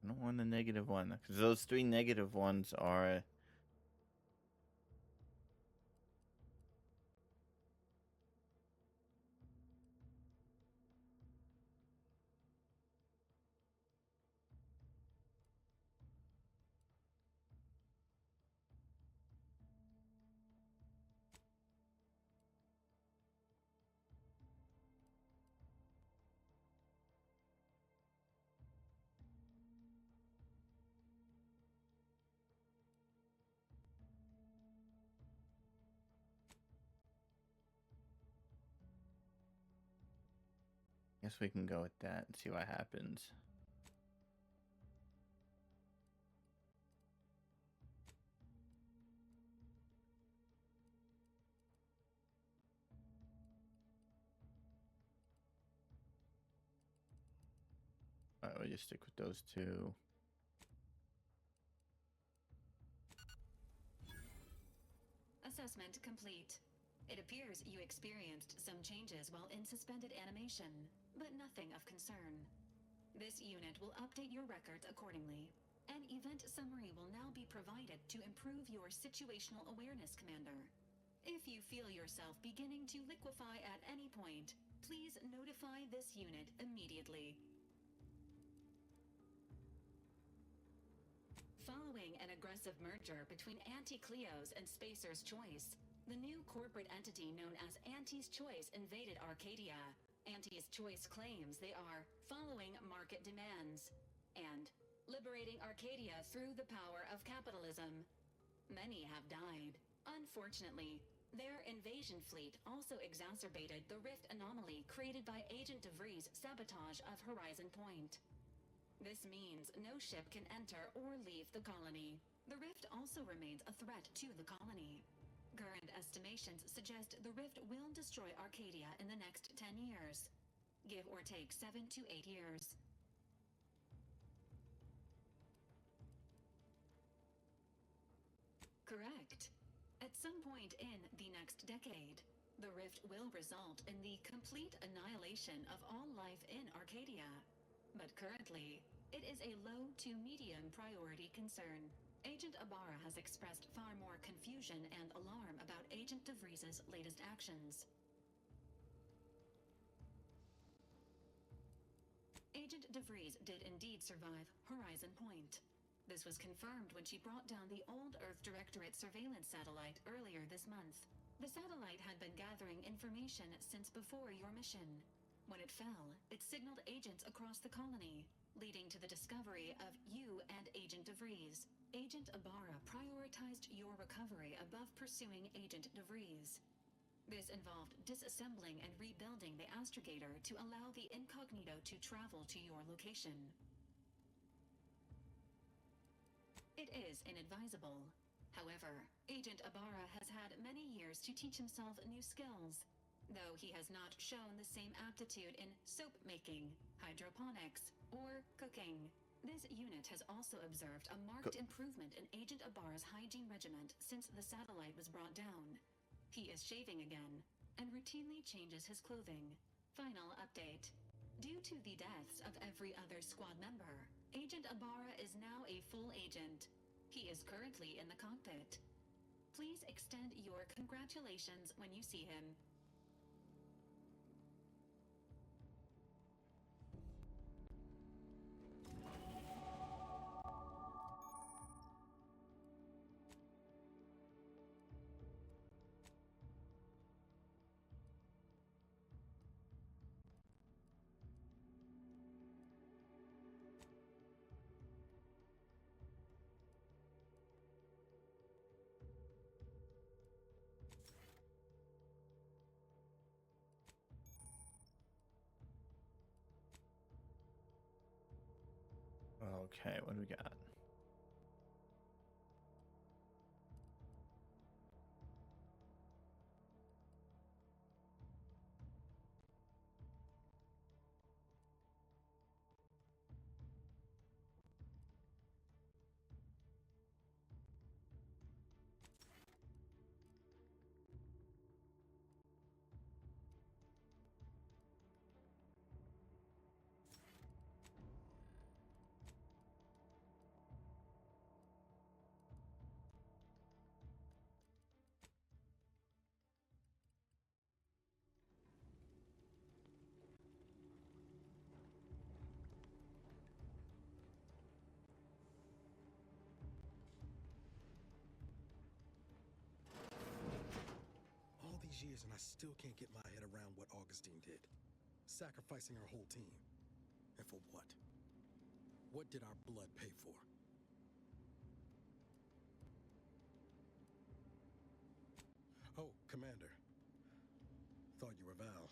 I don't want a negative one because those 3 negative ones are. Guess we can go with that and see what happens. Alright, we'll just stick with those 2. Assessment complete. It appears you experienced some changes while in suspended animation, but nothing of concern. This unit will update your records accordingly. An event summary will now be provided to improve your situational awareness, Commander. If you feel yourself beginning to liquefy at any point, please notify this unit immediately. Following an aggressive merger between Anti-Cleo's and Spacer's Choice, the new corporate entity known as Anti's Choice invaded Arcadia. Anti's Choice claims they are following market demands and liberating Arcadia through the power of capitalism. Many have died. Unfortunately, their invasion fleet also exacerbated the rift anomaly created by Agent DeVries' sabotage of Horizon Point. This means no ship can enter or leave the colony. The rift also remains a threat to the colony. Current estimations suggest the rift will destroy Arcadia in the next 10 years. Give or take 7 to 8 years. Correct. At some point in the next decade, the rift will result in the complete annihilation of all life in Arcadia. But currently, it is a low to medium priority concern. Agent Ibarra has expressed far more confusion and alarm about Agent DeVries' latest actions. Agent DeVries did indeed survive Horizon Point. This was confirmed when she brought down the old Earth Directorate surveillance satellite earlier this month. The satellite had been gathering information since before your mission. When it fell, it signaled agents across the colony, leading to the discovery of you and Agent DeVries. Agent Ibarra prioritized your recovery above pursuing Agent DeVries. This involved disassembling and rebuilding the astrogator to allow the incognito to travel to your location. It is inadvisable. However, Agent Ibarra has had many years to teach himself new skills, though he has not shown the same aptitude in soap making, hydroponics, or cooking. This unit has also observed a marked improvement in Agent Ibarra's hygiene regimen since the satellite was brought down. He is shaving again, and routinely changes his clothing. Final update. Due to the deaths of every other squad member, Agent Ibarra is now a full agent. He is currently in the cockpit. Please extend your congratulations when you see him. Okay, what do we got? Years and I still can't get my head around what Augustine did. Sacrificing her whole team. And for what? What did our blood pay for? Oh, Commander. Thought you were Val.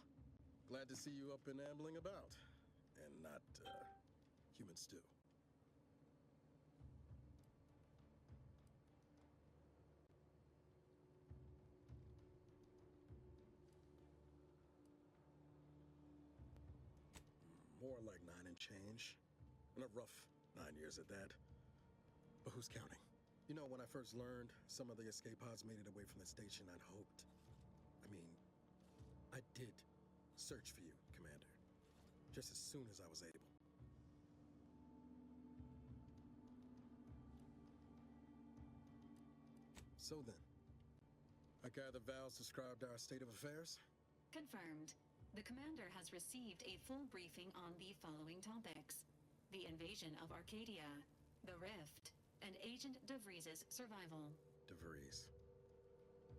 Glad to see you up and ambling about. And not, human stew. More like 9 and change. And a rough 9 years at that. But who's counting? You know, when I first learned some of the escape pods made it away from the station, I'd hoped. I did search for you, Commander. Just as soon as I was able. So then, I gather Val's described our state of affairs? Confirmed. The commander has received a full briefing on the following topics: the invasion of Arcadia, the Rift, and Agent DeVries' survival. DeVries.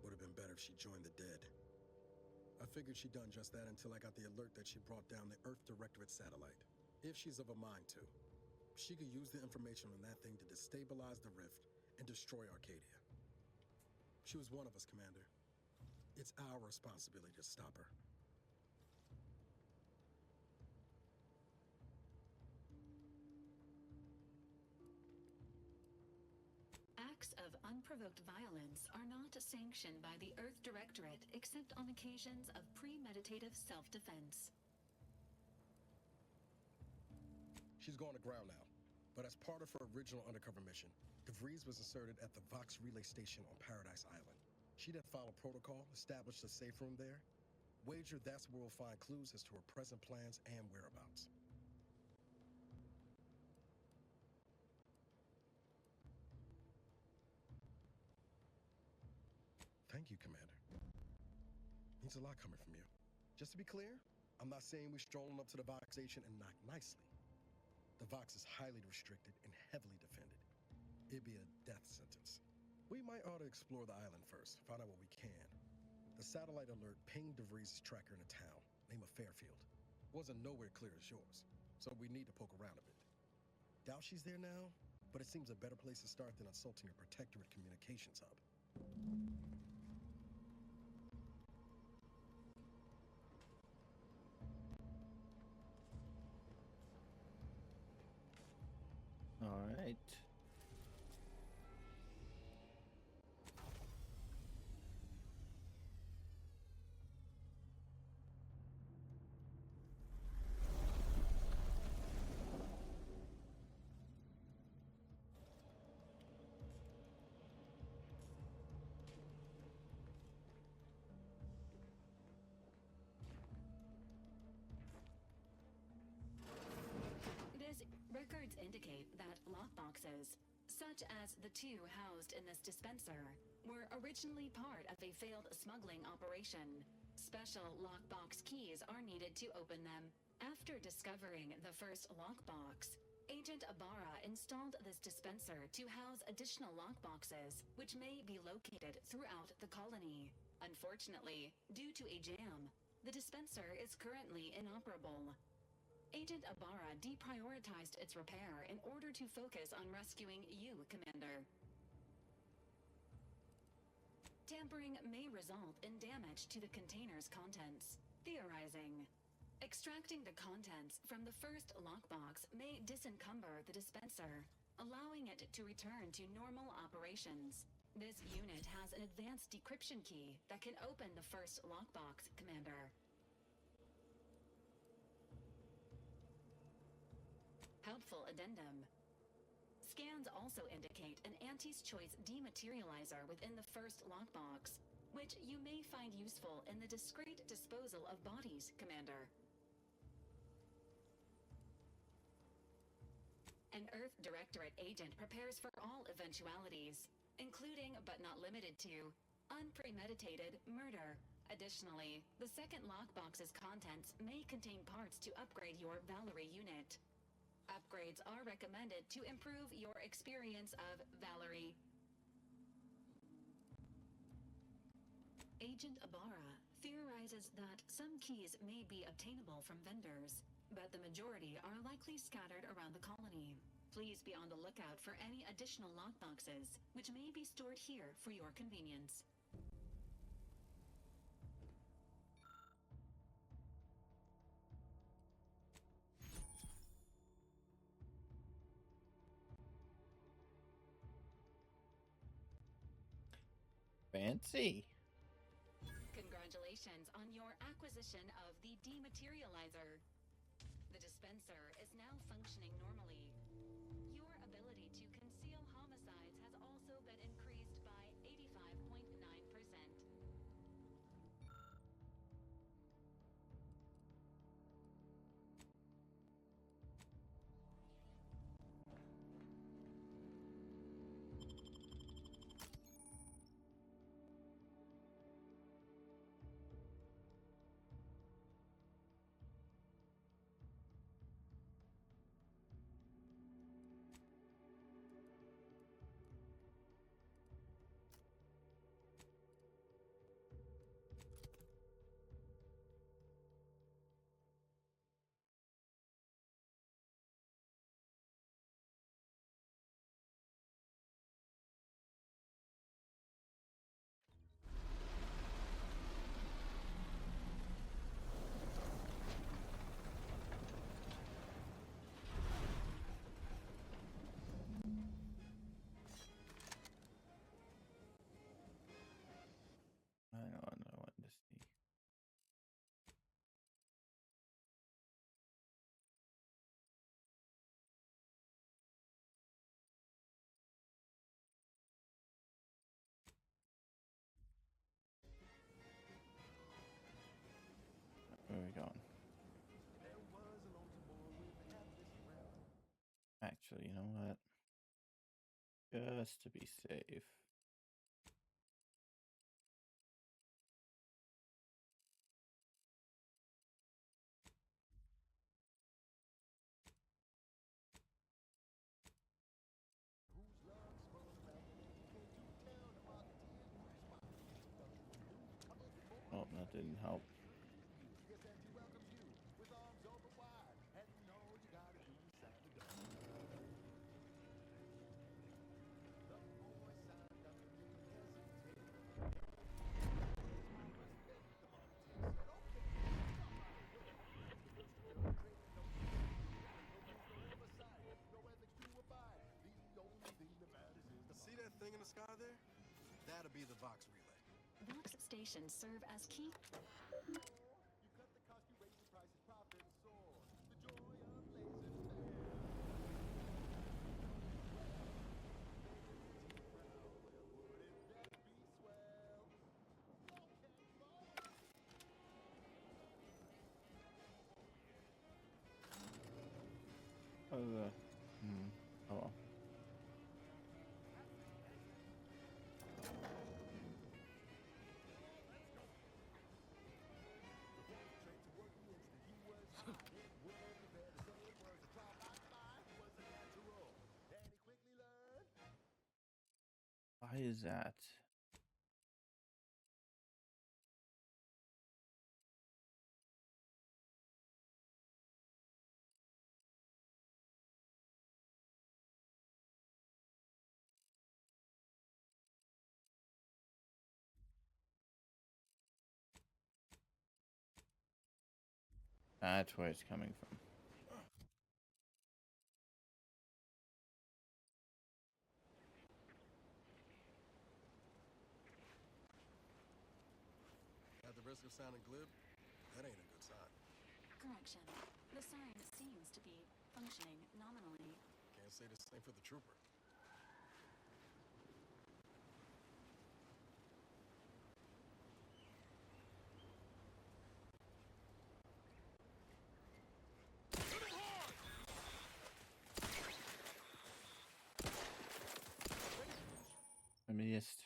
Would have been better if she joined the dead. I figured she'd done just that until I got the alert that she brought down the Earth Directorate satellite. If she's of a mind to, she could use the information on that thing to destabilize the Rift and destroy Arcadia. She was one of us, Commander. It's our responsibility to stop her. Acts of unprovoked violence are not sanctioned by the Earth Directorate except on occasions of premeditative self-defense. She's going to ground now, but as part of her original undercover mission, DeVries was inserted at the Vox Relay Station on Paradise Island. She then followed protocol, established a safe room there. Wager that's where we'll find clues as to her present plans and whereabouts. Thank you, Commander. Means a lot coming from you. Just to be clear, I'm not saying we're strolling up to the Vox station and knock nicely. The Vox is highly restricted and heavily defended. It'd be a death sentence. We might ought to explore the island first, find out what we can. The satellite alert pinged DeVries' tracker in a town, name of Fairfield. Wasn't nowhere clear as yours, so we need to poke around a bit. Doubt she's there now, but it seems a better place to start than assaulting a Protectorate communications hub. All right. Records indicate that lockboxes, such as the two housed in this dispenser, were originally part of a failed smuggling operation. Special lockbox keys are needed to open them. After discovering the first lockbox, Agent Ibarra installed this dispenser to house additional lockboxes, which may be located throughout the colony. Unfortunately, due to a jam, the dispenser is currently inoperable. Agent Ibarra deprioritized its repair in order to focus on rescuing you, Commander. Tampering may result in damage to the container's contents. Theorizing. Extracting the contents from the first lockbox may disencumber the dispenser, allowing it to return to normal operations. This unit has an advanced decryption key that can open the first lockbox, Commander. Helpful addendum. Scans also indicate an Anti's Choice dematerializer within the first lockbox, which you may find useful in the discreet disposal of bodies, Commander. An Earth Directorate agent prepares for all eventualities, including but not limited to unpremeditated murder. Additionally, the second lockbox's contents may contain parts to upgrade your Valerie unit. Upgrades are recommended to improve your experience of Valerie. Agent Ibarra theorizes that some keys may be obtainable from vendors, but the majority are likely scattered around the colony. Please be on the lookout for any additional lockboxes, which may be stored here for your convenience. Fancy. Congratulations on your acquisition of the dematerializer. The dispenser is now functioning normally. Your ability to conceal homicides has also been increased by 85.9%. I don't know what to see. Where are we going? Actually, you know what? Just to be safe. Oh, that didn't help. sky there? That'll be the Vox relay. Vox stations serve as key. Oh well. Why is that? That's where it's coming from. At the risk of sounding glib, that ain't a good sign. Correction. The sign seems to be functioning nominally. Can't say the same for the trooper. Amidst.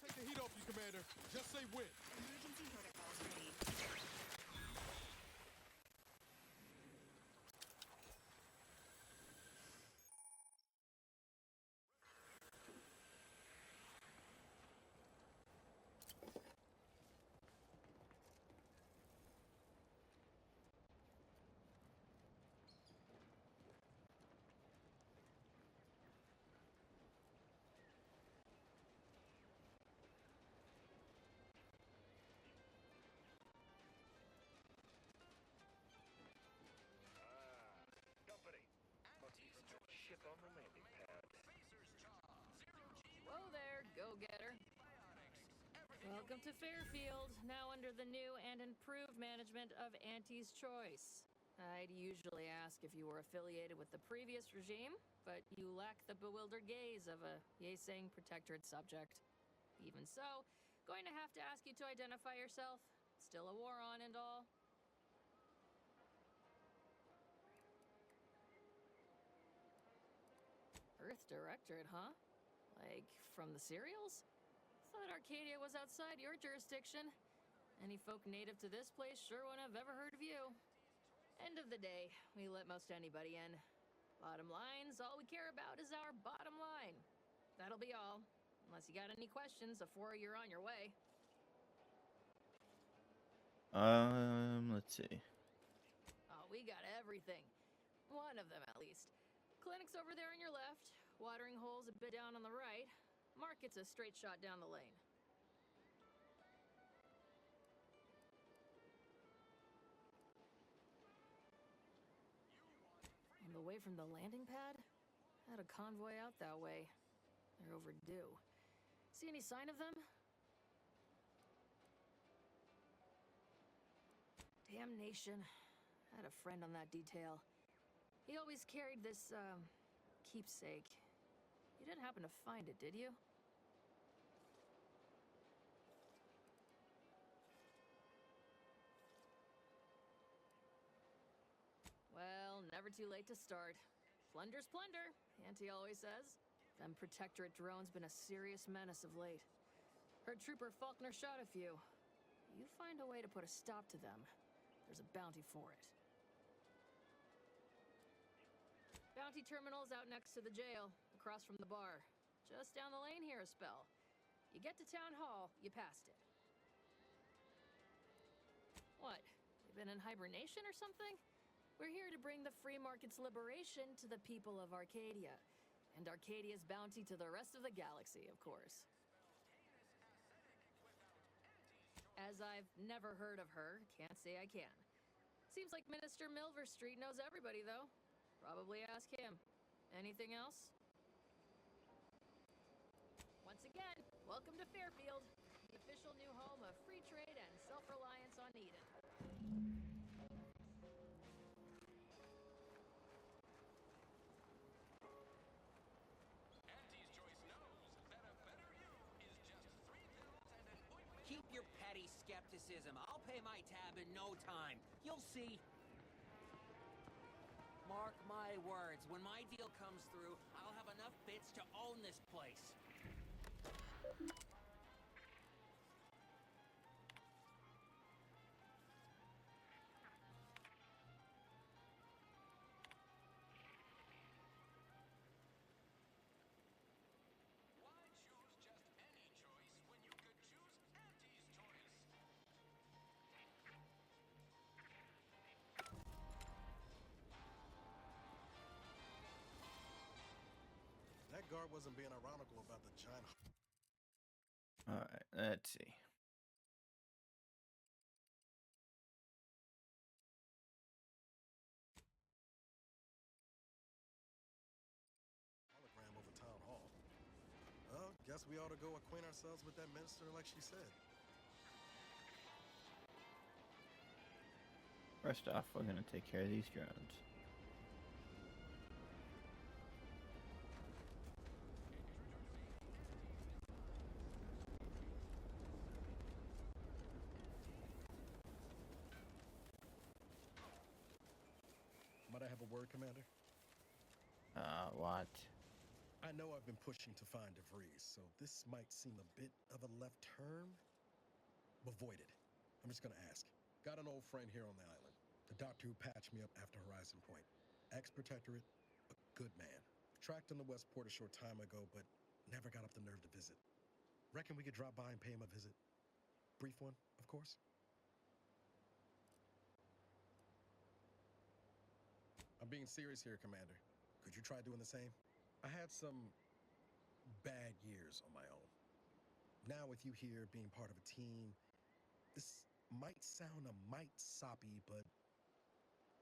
Take the heat off you, Commander. Just say when. Emergency protocols ready. Ship on the landing pad. Whoa there, go-getter. Welcome to Fairfield, now under the new and improved management of Auntie's Choice. I'd usually ask if you were affiliated with the previous regime, but you lack the bewildered gaze of a yay-saying protectorate subject. Even so, going to have to ask you to identify yourself. Still a war on and all. Earth Directorate, huh? Like, from the serials? Thought Arcadia was outside your jurisdiction. Any folk native to this place sure wouldn't have ever heard of you. End of the day, we let most anybody in. Bottom line's all we care about is our bottom line. That'll be all. Unless you got any questions before you're on your way. Let's see. Oh, we got everything. One of them, at least. Clinic's over there on your left. Watering hole's a bit down on the right. Market's a straight shot down the lane. On the way from the landing pad? Had a convoy out that way. They're overdue. See any sign of them? Damnation. Had a friend on that detail. He always carried this, keepsake. You didn't happen to find it, did you? Well, never too late to start. Plunder's plunder, Auntie always says. Them Protectorate drones been a serious menace of late. Heard Trooper Faulkner shot a few. You find a way to put a stop to them, there's a bounty for it. Bounty terminal's out next to the jail, across from the bar. Just down the lane here a spell. You get to Town Hall, you passed it. What? You been in hibernation or something? We're here to bring the free market's liberation to the people of Arcadia. And Arcadia's bounty to the rest of the galaxy, of course. As I've never heard of her, can't say I can. Seems like Minister Milverstreet knows everybody, though. Probably ask him. Anything else? Once again, welcome to Fairfield, the official new home of free trade and self-reliance on Eden. Keep your petty skepticism. I'll pay my tab in no time. You'll see. Mark my words, when my deal comes through, I'll have enough bits to own this place. That guard wasn't being ironical about the giant. Alright, let's see. Hologram over town hall. Well, guess we ought to go acquaint ourselves with that minister like she said. First off, we're gonna take care of these drones. Might I have a word, Commander? What? I know I've been pushing to find DeVries, so this might seem a bit of a left turn. Avoid it. I'm just gonna ask. Got an old friend here on the island. The doctor who patched me up after Horizon Point. Ex-Protectorate, a good man. Tracked in the Westport a short time ago, but never got up the nerve to visit. Reckon we could drop by and pay him a visit? Brief one, of course. I'm being serious here, Commander. Could you try doing the same? I had some bad years on my own. Now with you here being part of a team, this might sound a mite soppy, but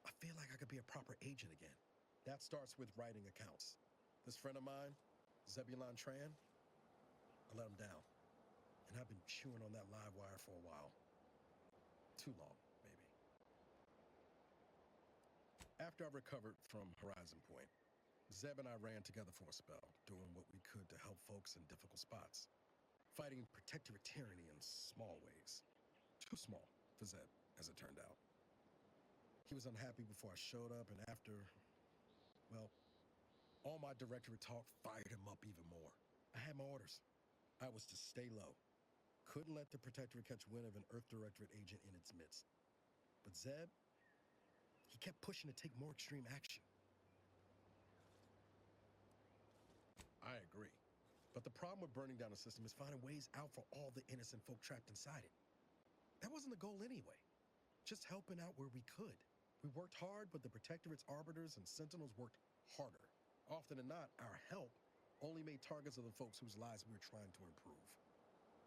I feel like I could be a proper agent again. That starts with writing accounts. This friend of mine, Zebulon Tran, I let him down. And I've been chewing on that live wire for a while. Too long, maybe. After I recovered from Horizon Point, Zeb and I ran together for a spell, doing what we could to help folks in difficult spots. Fighting protectorate tyranny in small ways. Too small for Zeb, as it turned out. He was unhappy before I showed up, and after, well, all my directorate talk fired him up even more. I had my orders. I was to stay low. Couldn't let the Protectorate catch wind of an Earth Directorate agent in its midst. But Zeb, he kept pushing to take more extreme action. I agree. But the problem with burning down a system is finding ways out for all the innocent folk trapped inside it. That wasn't the goal anyway. Just helping out where we could. We worked hard, but the Protectorate's arbiters and sentinels worked harder. Often than not, our help only made targets of the folks whose lives we were trying to improve.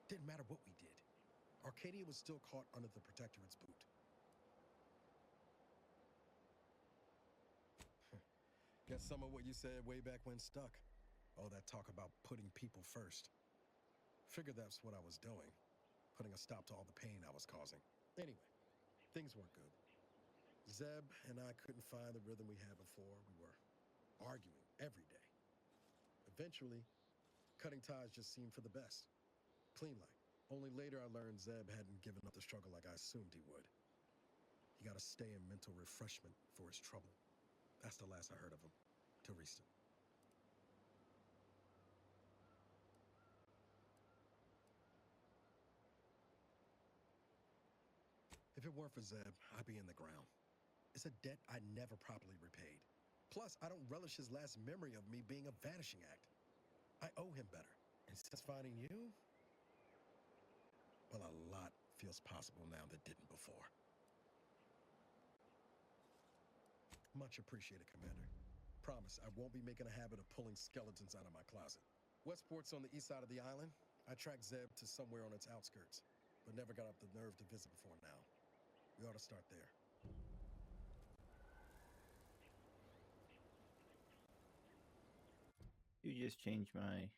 Didn't matter what we did. Arcadia was still caught under the Protectorate's boot. Guess some of what you said way back when stuck. All that talk about putting people first. Figured that's what I was doing. Putting a stop to all the pain I was causing. Anyway, things weren't good. Zeb and I couldn't find the rhythm we had before. We were arguing every day. Eventually, cutting ties just seemed for the best. Clean like. Only later I learned Zeb hadn't given up the struggle like I assumed he would. He got to stay in mental refreshment for his trouble. That's the last I heard of him. Till recent. If it weren't for Zeb, I'd be in the ground. It's a debt I never properly repaid. Plus, I don't relish his last memory of me being a vanishing act. I owe him better. And since finding you, well, a lot feels possible now that didn't before. Much appreciated, Commander. Promise, I won't be making a habit of pulling skeletons out of my closet. Westport's on the east side of the island. I tracked Zeb to somewhere on its outskirts, but never got up the nerve to visit before now. We ought to start there. You just changed my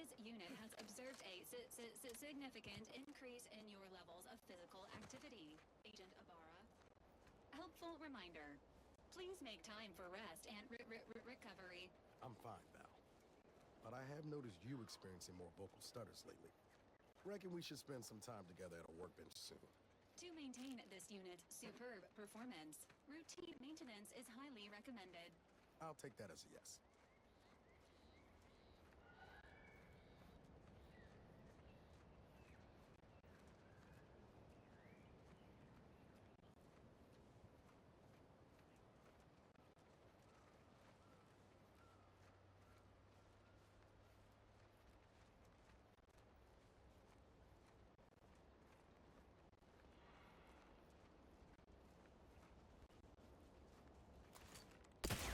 This unit has observed a significant increase in your levels of physical activity, Agent Ibarra. Helpful reminder. Please make time for rest and recovery. I'm fine, Val. But I have noticed you experiencing more vocal stutters lately. Reckon we should spend some time together at a workbench soon. To maintain this unit's superb performance, routine maintenance is highly recommended. I'll take that as a yes.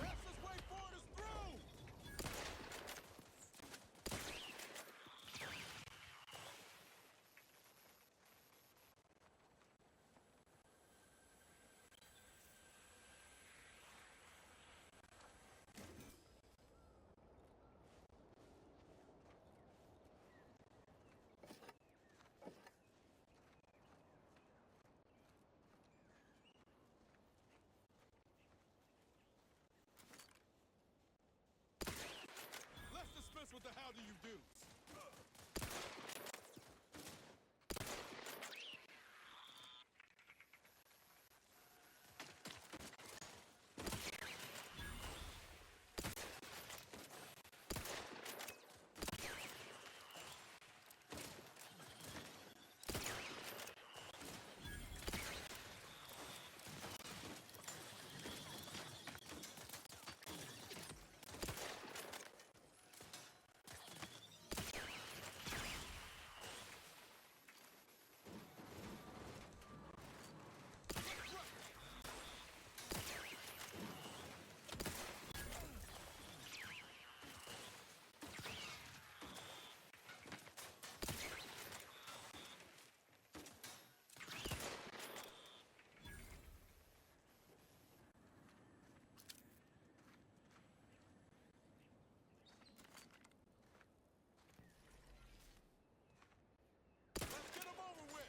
Fastest way forward is through! Let's dispense with the how do you do. Let's get them over with!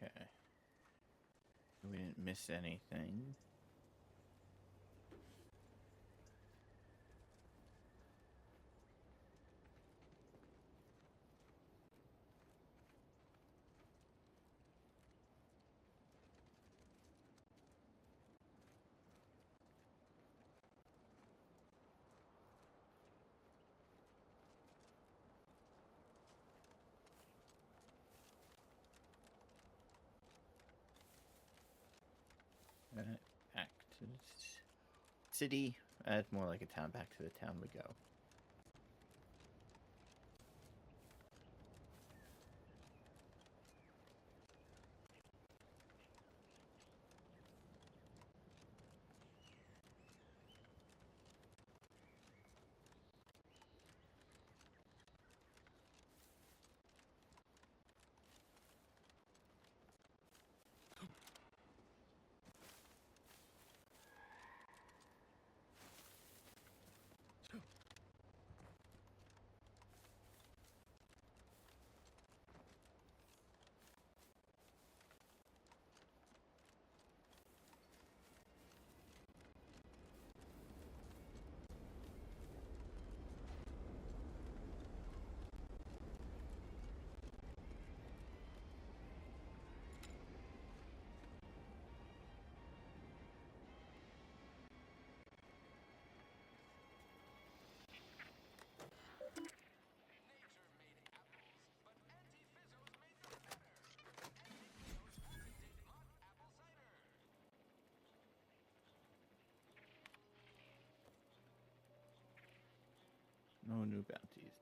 Okay. We didn't miss anything. Back to the city. It's more like a town. Back to the town we go. new bounties.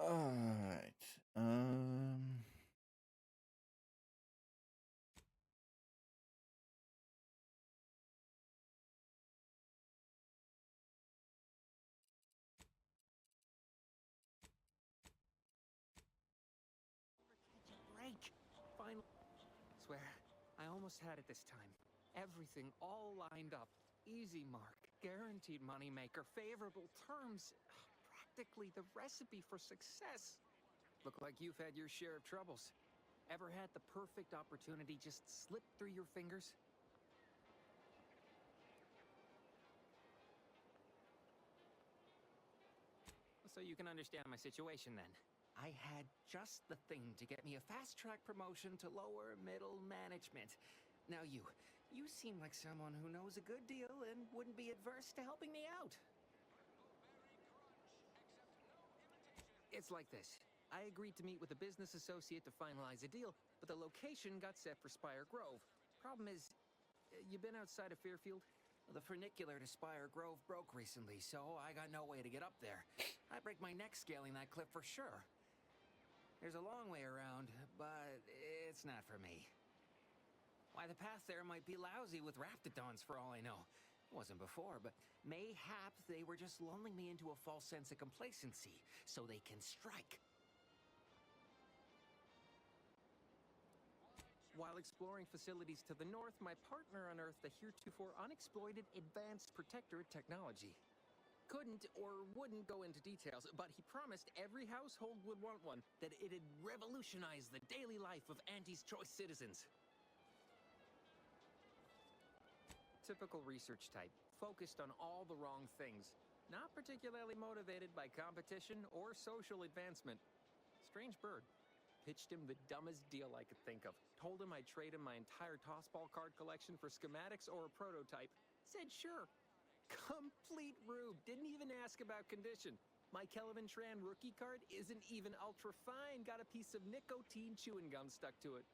Alright. Break! Finally. Swear, I almost had it this time. Everything all lined up. Easy mark, guaranteed moneymaker, favorable terms. Practically the recipe for success. Look like you've had your share of troubles. Ever had the perfect opportunity just slip through your fingers? So you can understand my situation then. I had just the thing to get me a fast-track promotion to lower middle management. Now you seem like someone who knows a good deal and wouldn't be adverse to helping me out. It's like this. I agreed to meet with a business associate to finalize a deal, but the location got set for Spire Grove. Problem is, you been outside of Fairfield? The funicular to Spire Grove broke recently, so I got no way to get up there. I'd break my neck scaling that cliff for sure. There's a long way around, but it's not for me. Why, the path there might be lousy with raptidons for all I know. Wasn't before, but mayhap they were just lulling me into a false sense of complacency so they can strike. While exploring facilities to the north, my partner unearthed the heretofore unexploited advanced protectorate technology. Couldn't or wouldn't go into details, but he promised every household would want one, that it'd revolutionize the daily life of Auntie's Choice citizens. Typical research type, focused on all the wrong things, not particularly motivated by competition or social advancement. Strange bird. Pitched him the dumbest deal I could think of. Told him I'd trade him my entire tossball card collection for schematics or a prototype. Said sure. Complete rube. Didn't even ask about condition. My Kelvin Tran rookie card isn't even ultra fine. Got a piece of nicotine chewing gum stuck to it.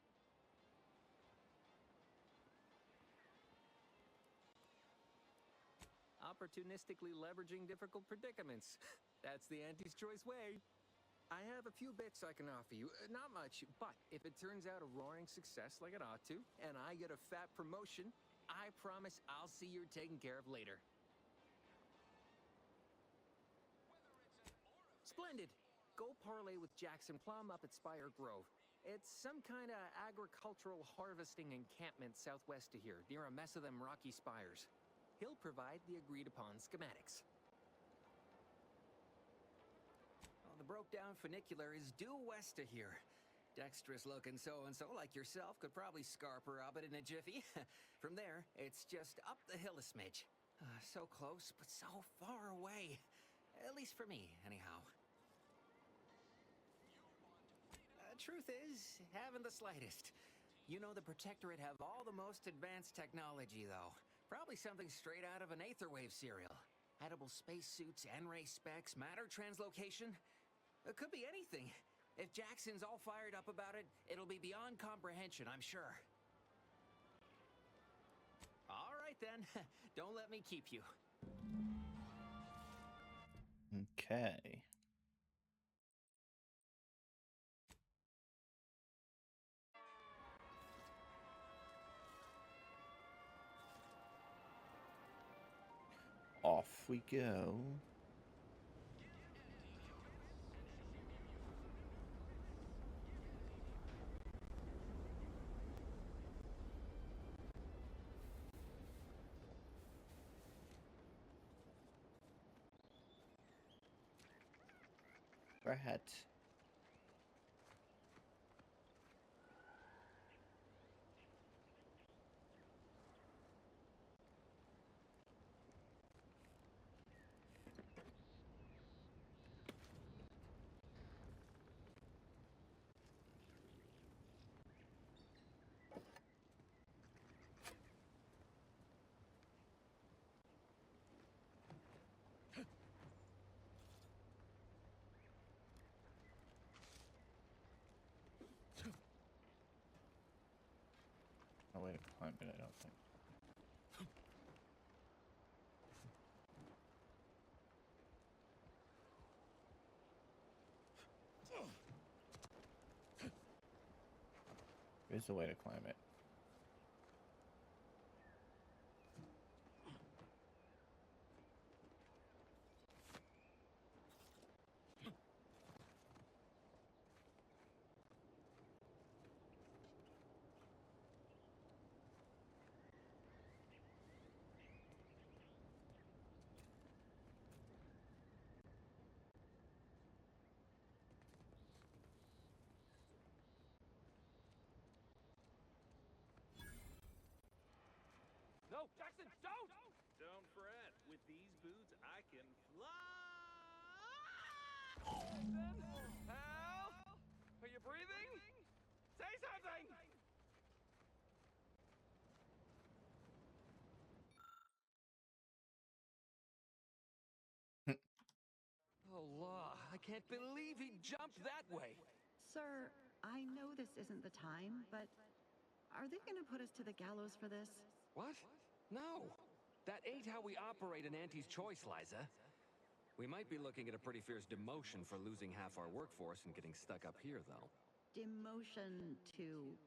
Opportunistically leveraging difficult predicaments. That's the Auntie's Choice way. I have a few bits I can offer you. Not much, but if it turns out a roaring success like it ought to, and I get a fat promotion, I promise I'll see you're taken care of later. Splendid! Go parlay with Jackson Plum up at Spire Grove. It's some kind of agricultural harvesting encampment southwest of here, near a mess of them rocky spires. He'll provide the agreed-upon schematics. The broke-down funicular is due west of here. Dexterous looking so-and-so like yourself could probably scarp her up it in a jiffy. From there, it's just up the hill a smidge. So close, but so far away. At least for me, anyhow. Truth is, haven't the slightest. You know the Protectorate have all the most advanced technology, though. Probably something straight out of an Aetherwave serial. Edible spacesuits, N-ray specs, matter translocation. It could be anything. If Jackson's all fired up about it, it'll be beyond comprehension, I'm sure. All right, then. Don't let me keep you. Okay. Off we go. Right. way to climb it, I don't think. There's a way to climb it. No, Jackson, don't! Don't fret. With these boots, I can fly! Hal? Are you breathing? Say something! Oh, law. I can't believe he jumped that way. Sir, I know this isn't the time, but are they gonna put us to the gallows for this? What? No. That ain't how we operate in Auntie's Choice, Liza. We might be looking at a pretty fierce demotion for losing half our workforce and getting stuck up here, though. Demotion to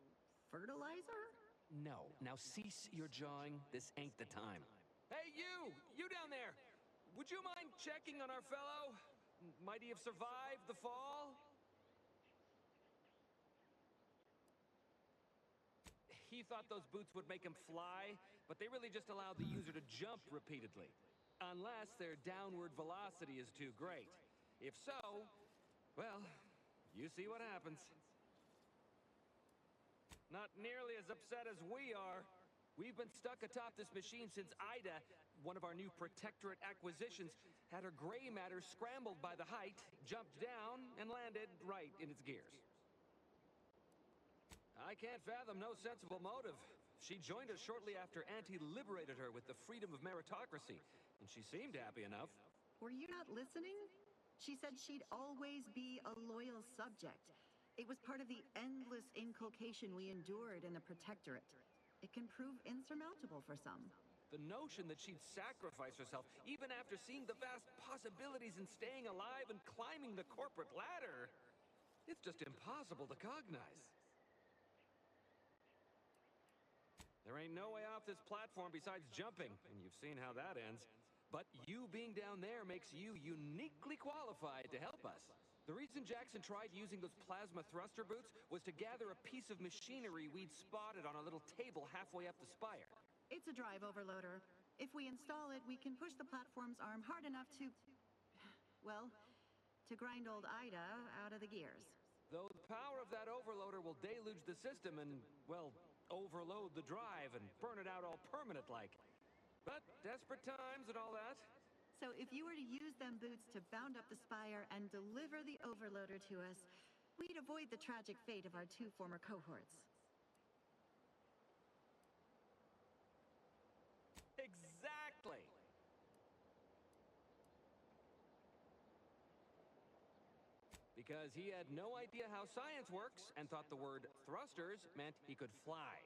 fertilizer? No. Now cease your jawing. This ain't the time. Hey, you! You down there! Would you mind checking on our fellow? Might he have survived the fall? He thought those boots would make him fly, but they really just allow the user to jump repeatedly. Unless their downward velocity is too great. If so, well, you see what happens. Not nearly as upset as we are. We've been stuck atop this machine since Ida, one of our new Protectorate acquisitions, had her gray matter scrambled by the height, jumped down, and landed right in its gears. I can't fathom no sensible motive. She joined us shortly after Auntie liberated her with the freedom of meritocracy, and she seemed happy enough. Were you not listening? She said she'd always be a loyal subject. It was part of the endless inculcation we endured in the Protectorate. It can prove insurmountable for some. The notion that she'd sacrifice herself, even after seeing the vast possibilities in staying alive and climbing the corporate ladder, it's just impossible to cognize. There ain't no way off this platform besides jumping, and you've seen how that ends. But you being down there makes you uniquely qualified to help us. The reason Jackson tried using those plasma thruster boots was to gather a piece of machinery we'd spotted on a little table halfway up the spire. It's a drive overloader. If we install it, we can push the platform's arm hard enough to... well, to grind old Ida out of the gears. Though the power of that overloader will deluge the system and, well, overload the drive and burn it out all permanent-like. But desperate times and all that. So if you were to use them boots to bound up the spire and deliver the overloader to us, we'd avoid the tragic fate of our two former cohorts. Exactly! Because he had no idea how science works and thought the word thrusters meant he could fly.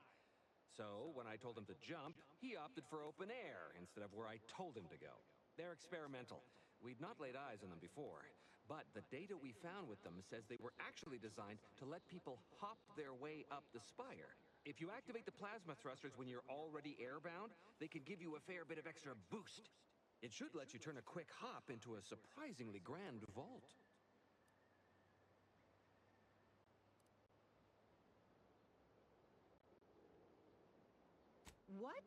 So, when I told him to jump, he opted for open air instead of where I told him to go. They're experimental. We'd not laid eyes on them before, but the data we found with them says they were actually designed to let people hop their way up the spire. If you activate the plasma thrusters when you're already airbound, they can give you a fair bit of extra boost. It should let you turn a quick hop into a surprisingly grand vault. What?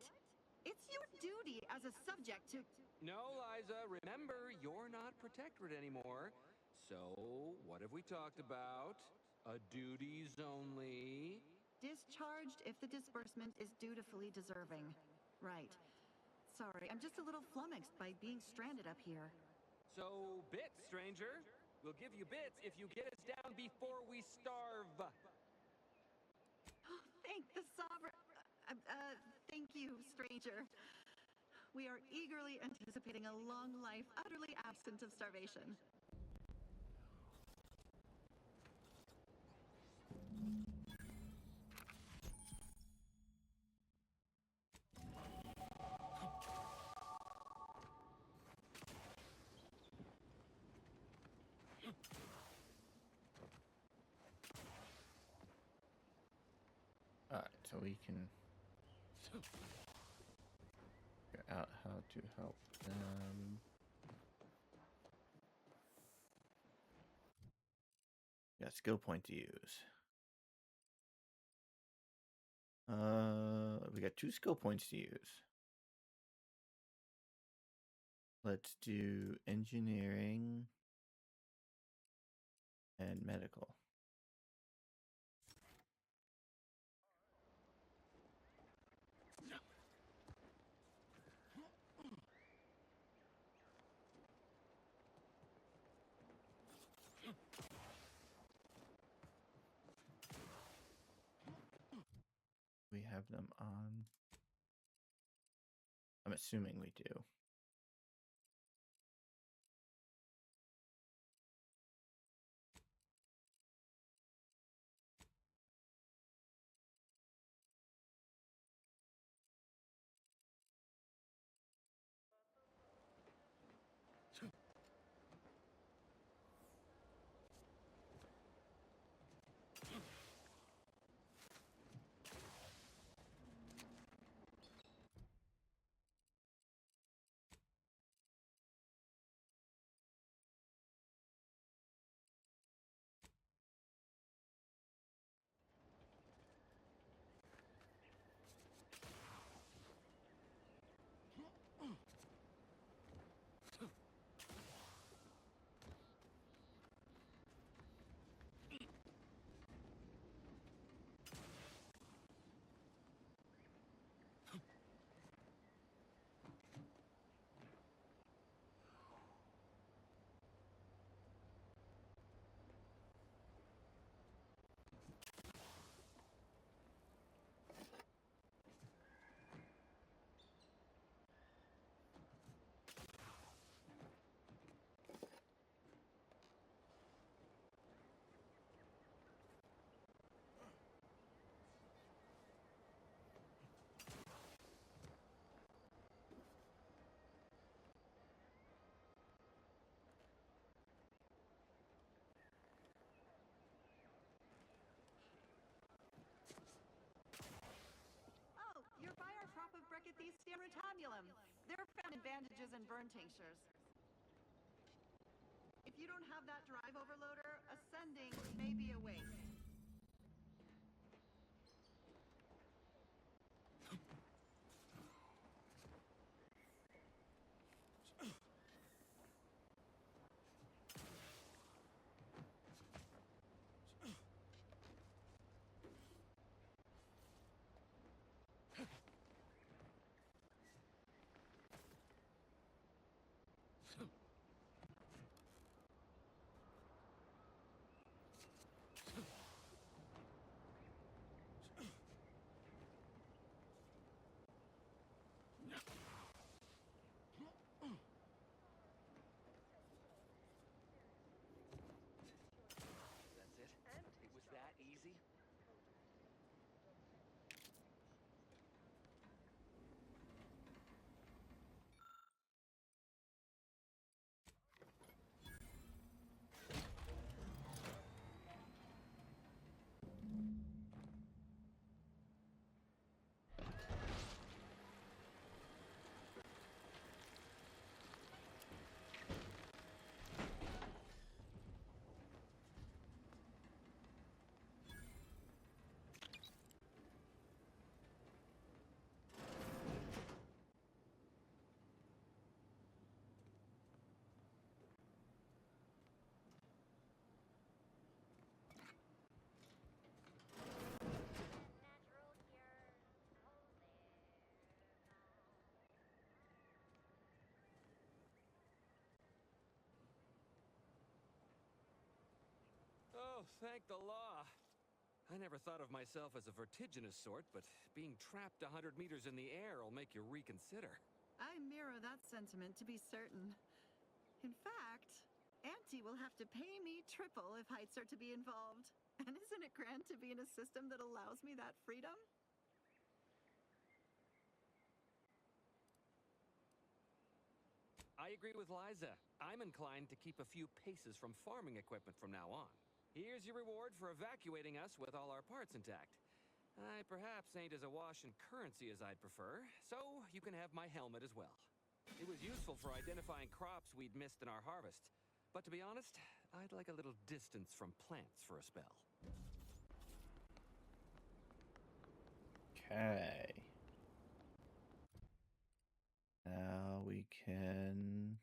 It's your duty as a subject to... No, Liza, remember, you're not Protectorate anymore. So, what have we talked about? A duties only. Discharged if the disbursement is dutifully deserving. Right. Sorry, I'm just a little flummoxed by being stranded up here. So, bits, stranger. We'll give you bits if you get us down before we starve. Thank the sovereign... thank you, stranger. We are eagerly anticipating a long life utterly absent of starvation. Alright, so we can figure out how to help them. Got skill point to use. We got 2 skill points to use. Let's do engineering and medical. We have them on. I'm assuming we do. Tabulum. There are found advantages in burn tinctures. If you don't have that drive overloader, ascending may be a waste. Oh, thank the law. I never thought of myself as a vertiginous sort, but being trapped 100 meters in the air will make you reconsider. I mirror that sentiment, to be certain. In fact, Auntie will have to pay me triple if heights are to be involved. And isn't it grand to be in a system that allows me that freedom? I agree with Liza. I'm inclined to keep a few paces from farming equipment from now on. Here's your reward for evacuating us with all our parts intact. I perhaps ain't as awash in currency as I'd prefer, so you can have my helmet as well. It was useful for identifying crops we'd missed in our harvest, but to be honest, I'd like a little distance from plants for a spell. Okay. Now we can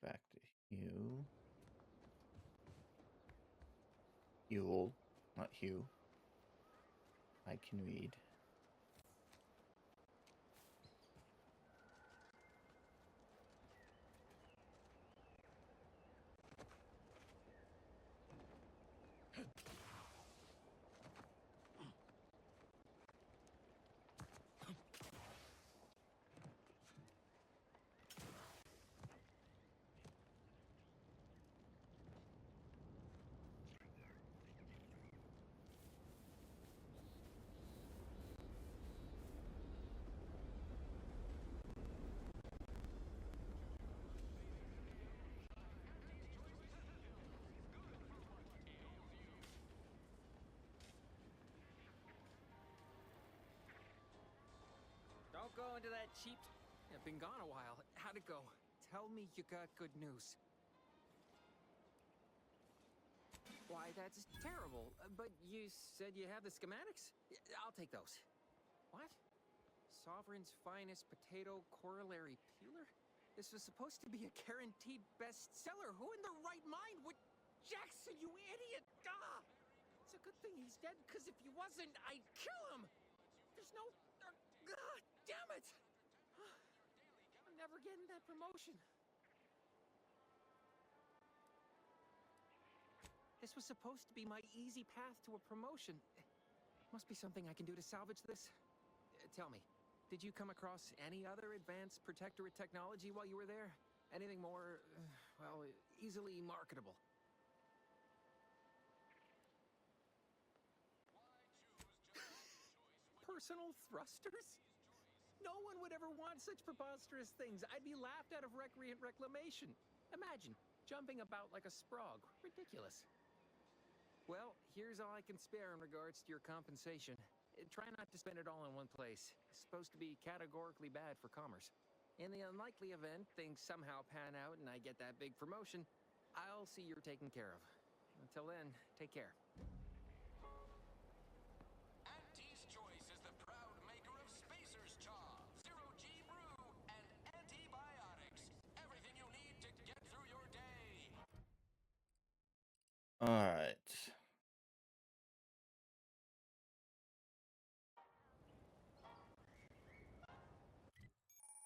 go back to Hugh. Huel, not Hugh. I can read. Don't go into that cheap... I've been gone a while. How'd it go? Tell me you got good news. Why, that's terrible. But you said you have the schematics? I'll take those. What? Sovereign's finest potato corollary peeler? This was supposed to be a guaranteed bestseller. Who in their right mind would... Jackson, you idiot! Ah! It's a good thing he's dead, because if he wasn't, I'd kill him! There's no... damn it! I'm never getting that promotion. This was supposed to be my easy path to a promotion. Must be something I can do to salvage this. Tell me, did you come across any other advanced protectorate technology while you were there? Anything more, well, easily marketable? Personal thrusters? No one would ever want such preposterous things. I'd be laughed out of recreant reclamation. Imagine, jumping about like a sprog. Ridiculous. Well, here's all I can spare in regards to your compensation. Try not to spend it all in one place. It's supposed to be categorically bad for commerce. In the unlikely event things somehow pan out and I get that big promotion, I'll see you're taken care of. Until then, take care. Auntie's Choice is the proud maker of Spacer's Chaw, Zero-G Brew, and antibiotics. Everything you need to get through your day. Alright.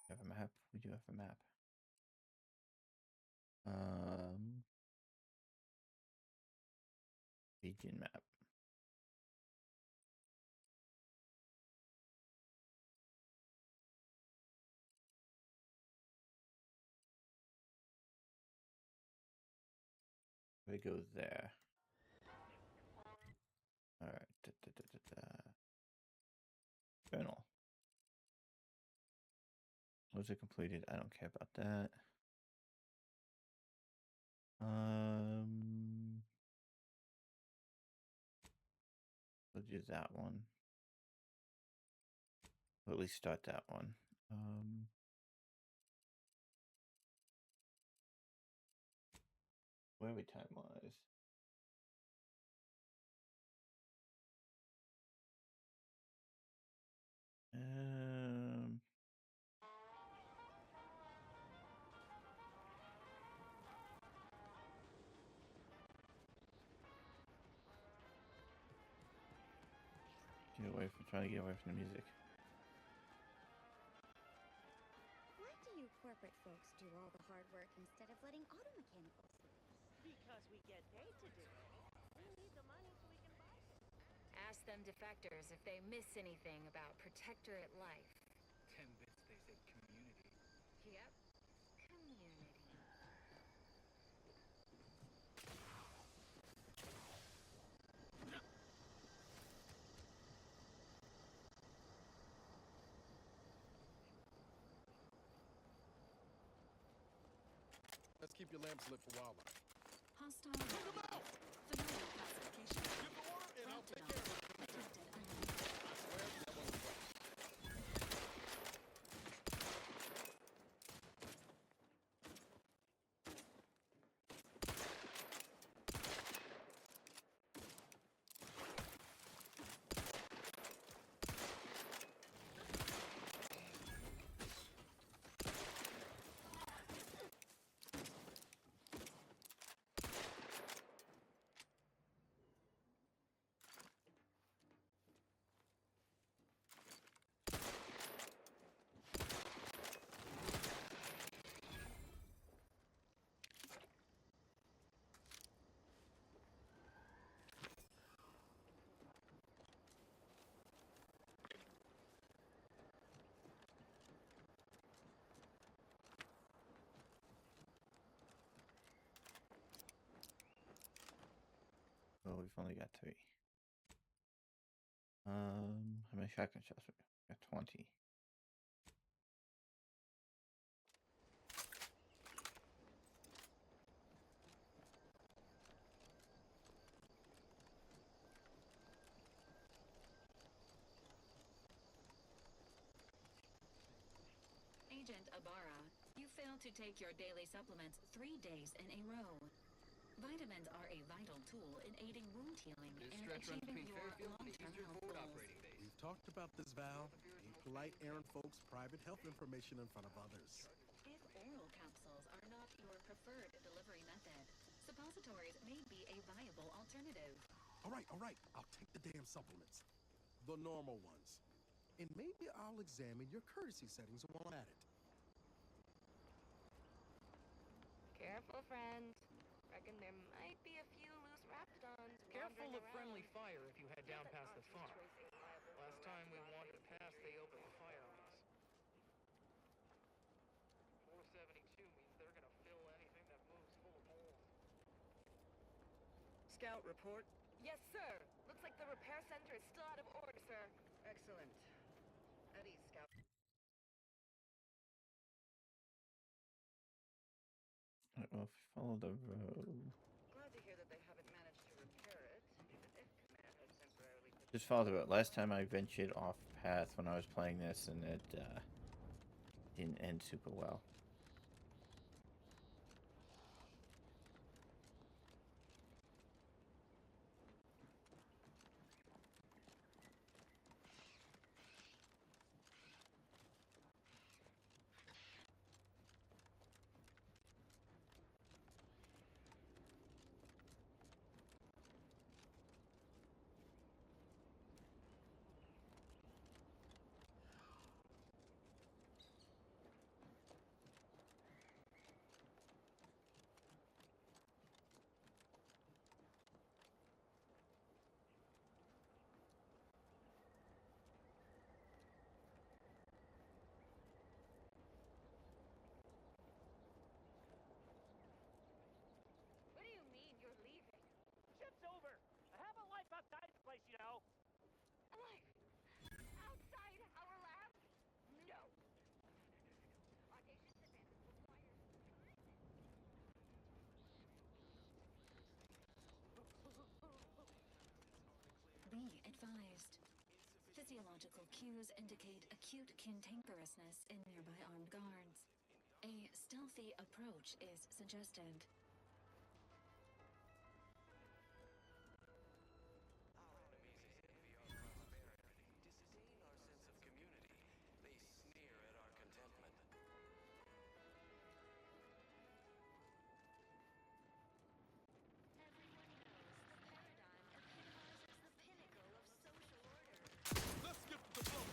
Have a map? We do have a map. Region map. We go there. Alright. Journal. Was it completed? I don't care about that. We'll do that one. We'll at least start that one. Where are we time-wise? Trying to get away from the music. Why do you corporate folks do all the hard work instead of letting auto mechanicals? Because we get paid to do it. We need the money so we can buy it. Ask them defectors if they miss anything about protectorate life. 10 bits, they said community. Yep. Community. Let's keep your lamps lit for wildlife. Hostile. Familiar classification. So we've only got 3. How many shotgun shells? We got 20. Agent Ibarra, you failed to take your daily supplements 3 days in a row. Vitamins are a vital tool in aiding wound healing and achieving your long-term health goals. We've talked about this, Val. Ain't polite airing folks' private health information in front of others. If oral capsules are not your preferred delivery method, suppositories may be a viable alternative. All right. I'll take the damn supplements. The normal ones. And maybe I'll examine your courtesy settings while I'm at it. Careful, friend. Reckon there might be a few loose raptidons Careful wandering of friendly around. fire if you head down past the farm. Last time we wandered past, they opened fire on us. 472 means they're gonna fill anything that moves full of holes. Scout report. Yes, sir. Looks like the repair center is still out of order, sir. Excellent. At ease, Scout. Alright, well, if we follow the road. Glad to hear that they haven't managed to repair it, even if command has temporarily put Just follow the road. Last time I ventured off path when I was playing this, and it didn't end super well. What do you mean you're leaving? Ship's over. I have a life outside the place, you know. Alive? Outside our lab? No. Audacious advances required. Be advised. Physiological cues indicate acute cantankerousness in nearby armed guards. A stealthy approach is suggested. Let's skip the flow.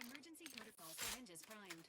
Emergency protocol syringes primed.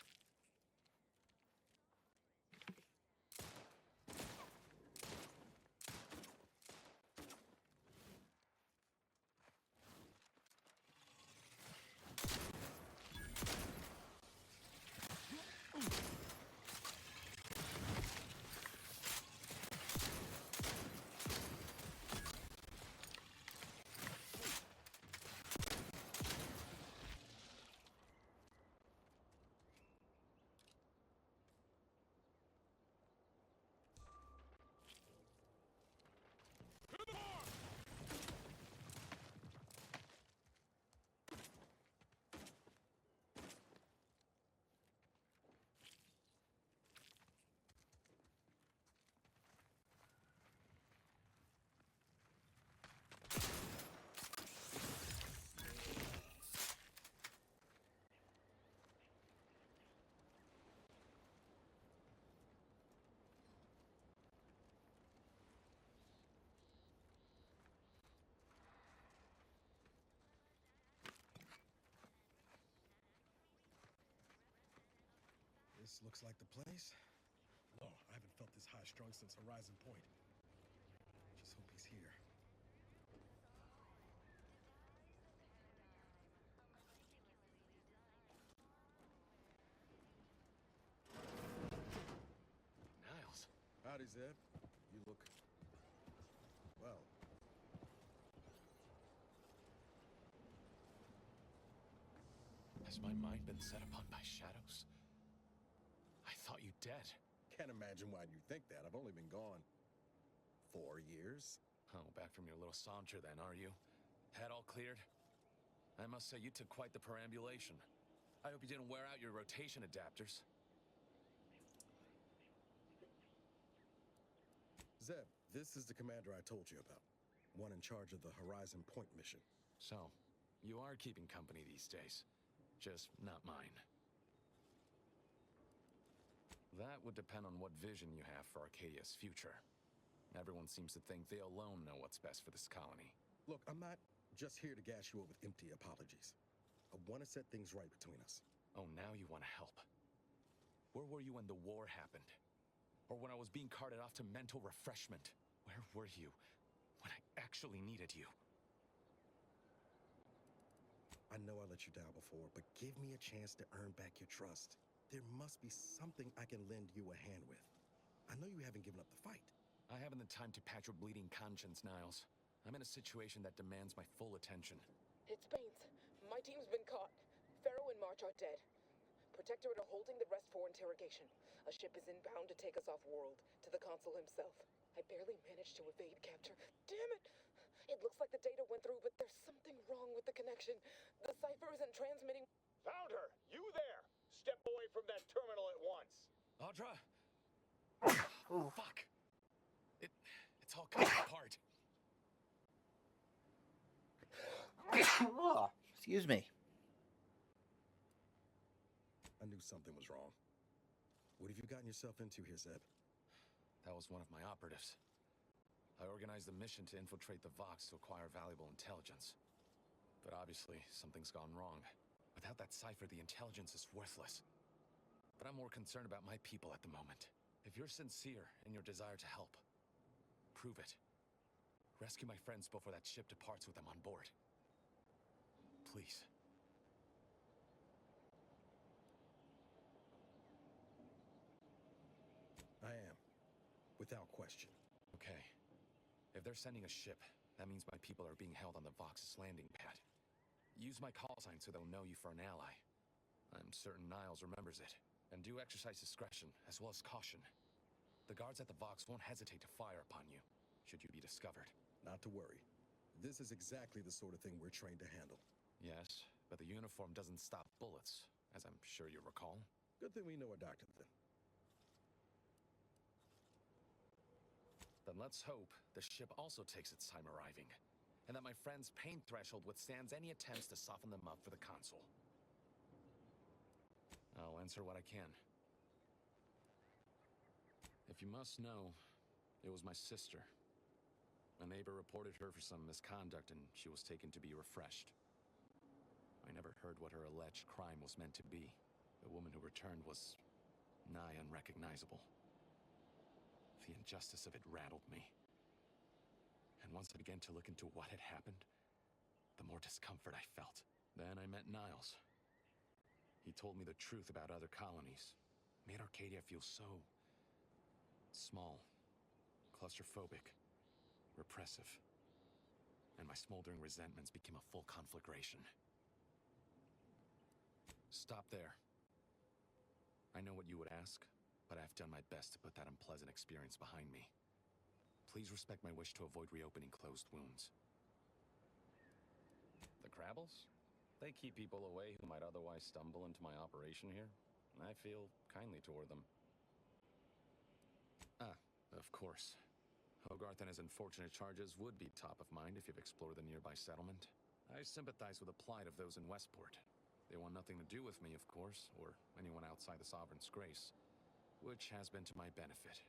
This looks like the place. Oh, I haven't felt this high-strung since Horizon Point. Just hope he's here. Niles. Howdy, Zeb. You look... well. Has my mind been set upon by shadows? I thought you dead. Can't imagine why you think that. I've only been gone 4 years. Oh, back from your little saunter then, are you? Head all cleared? I must say you took quite the perambulation. I hope you didn't wear out your rotation adapters. Zeb, this is the commander I told you about. One in charge of the Horizon Point mission. So, you are keeping company these days. Just not mine. That would depend on what vision you have for Arcadia's future. Everyone seems to think they alone know what's best for this colony. Look, I'm not just here to gas you up with empty apologies. I want to set things right between us. Oh, now you want to help. Where were you when the war happened? Or when I was being carted off to mental refreshment? Where were you when I actually needed you? I know I let you down before, but give me a chance to earn back your trust. There must be something I can lend you a hand with. I know you haven't given up the fight. I haven't the time to patch your bleeding conscience, Niles. I'm in a situation that demands my full attention. It's Baines. My team's been caught. Pharaoh and March are dead. Protectorate are holding the rest for interrogation. A ship is inbound to take us off-world, to the consul himself. I barely managed to evade capture. Damn it! It looks like the data went through, but there's something wrong with the connection. The cipher isn't transmitting. Found her! You there! Step away from that terminal at once! Audra? Oh, fuck! It's all coming apart. Oh, excuse me. I knew something was wrong. What have you gotten yourself into here, Zeb? That was one of my operatives. I organized a mission to infiltrate the Vox to acquire valuable intelligence. But obviously, something's gone wrong. Without that cipher, the intelligence is worthless. But I'm more concerned about my people at the moment. If you're sincere in your desire to help, prove it. Rescue my friends before that ship departs with them on board. Please. I am. Without question. Okay. If they're sending a ship, that means my people are being held on the Vox's landing pad. Use my call sign so they'll know you for an ally. I'm certain Niles remembers it. And do exercise discretion, as well as caution. The guards at the Vox won't hesitate to fire upon you, should you be discovered. Not to worry. This is exactly the sort of thing we're trained to handle. Yes, but the uniform doesn't stop bullets, as I'm sure you recall. Good thing we know a doctor then. Then let's hope the ship also takes its time arriving, and that my friend's pain threshold withstands any attempts to soften them up for the consul. I'll answer what I can. If you must know, it was my sister. A neighbor reported her for some misconduct, and she was taken to be refreshed. I never heard what her alleged crime was meant to be. The woman who returned was nigh unrecognizable. The injustice of it rattled me. And once I began to look into what had happened, the more discomfort I felt. Then I met Niles. He told me the truth about other colonies. Made Arcadia feel so small, claustrophobic, repressive. And my smoldering resentments became a full conflagration. Stop there. I know what you would ask, but I've done my best to put that unpleasant experience behind me. Please respect my wish to avoid reopening closed wounds. The Crabbles? They keep people away who might otherwise stumble into my operation here. I feel kindly toward them. Ah, of course. Hogarth and his unfortunate charges would be top of mind if you've explored the nearby settlement. I sympathize with the plight of those in Westport. They want nothing to do with me, of course, or anyone outside the Sovereign's grace, which has been to my benefit.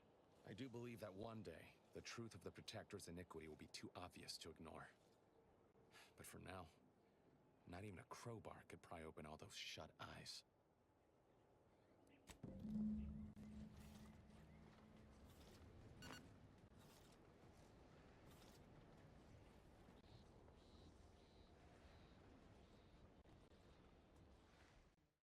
I do believe that one day, the truth of the Protector's iniquity will be too obvious to ignore. But for now, not even a crowbar could pry open all those shut eyes.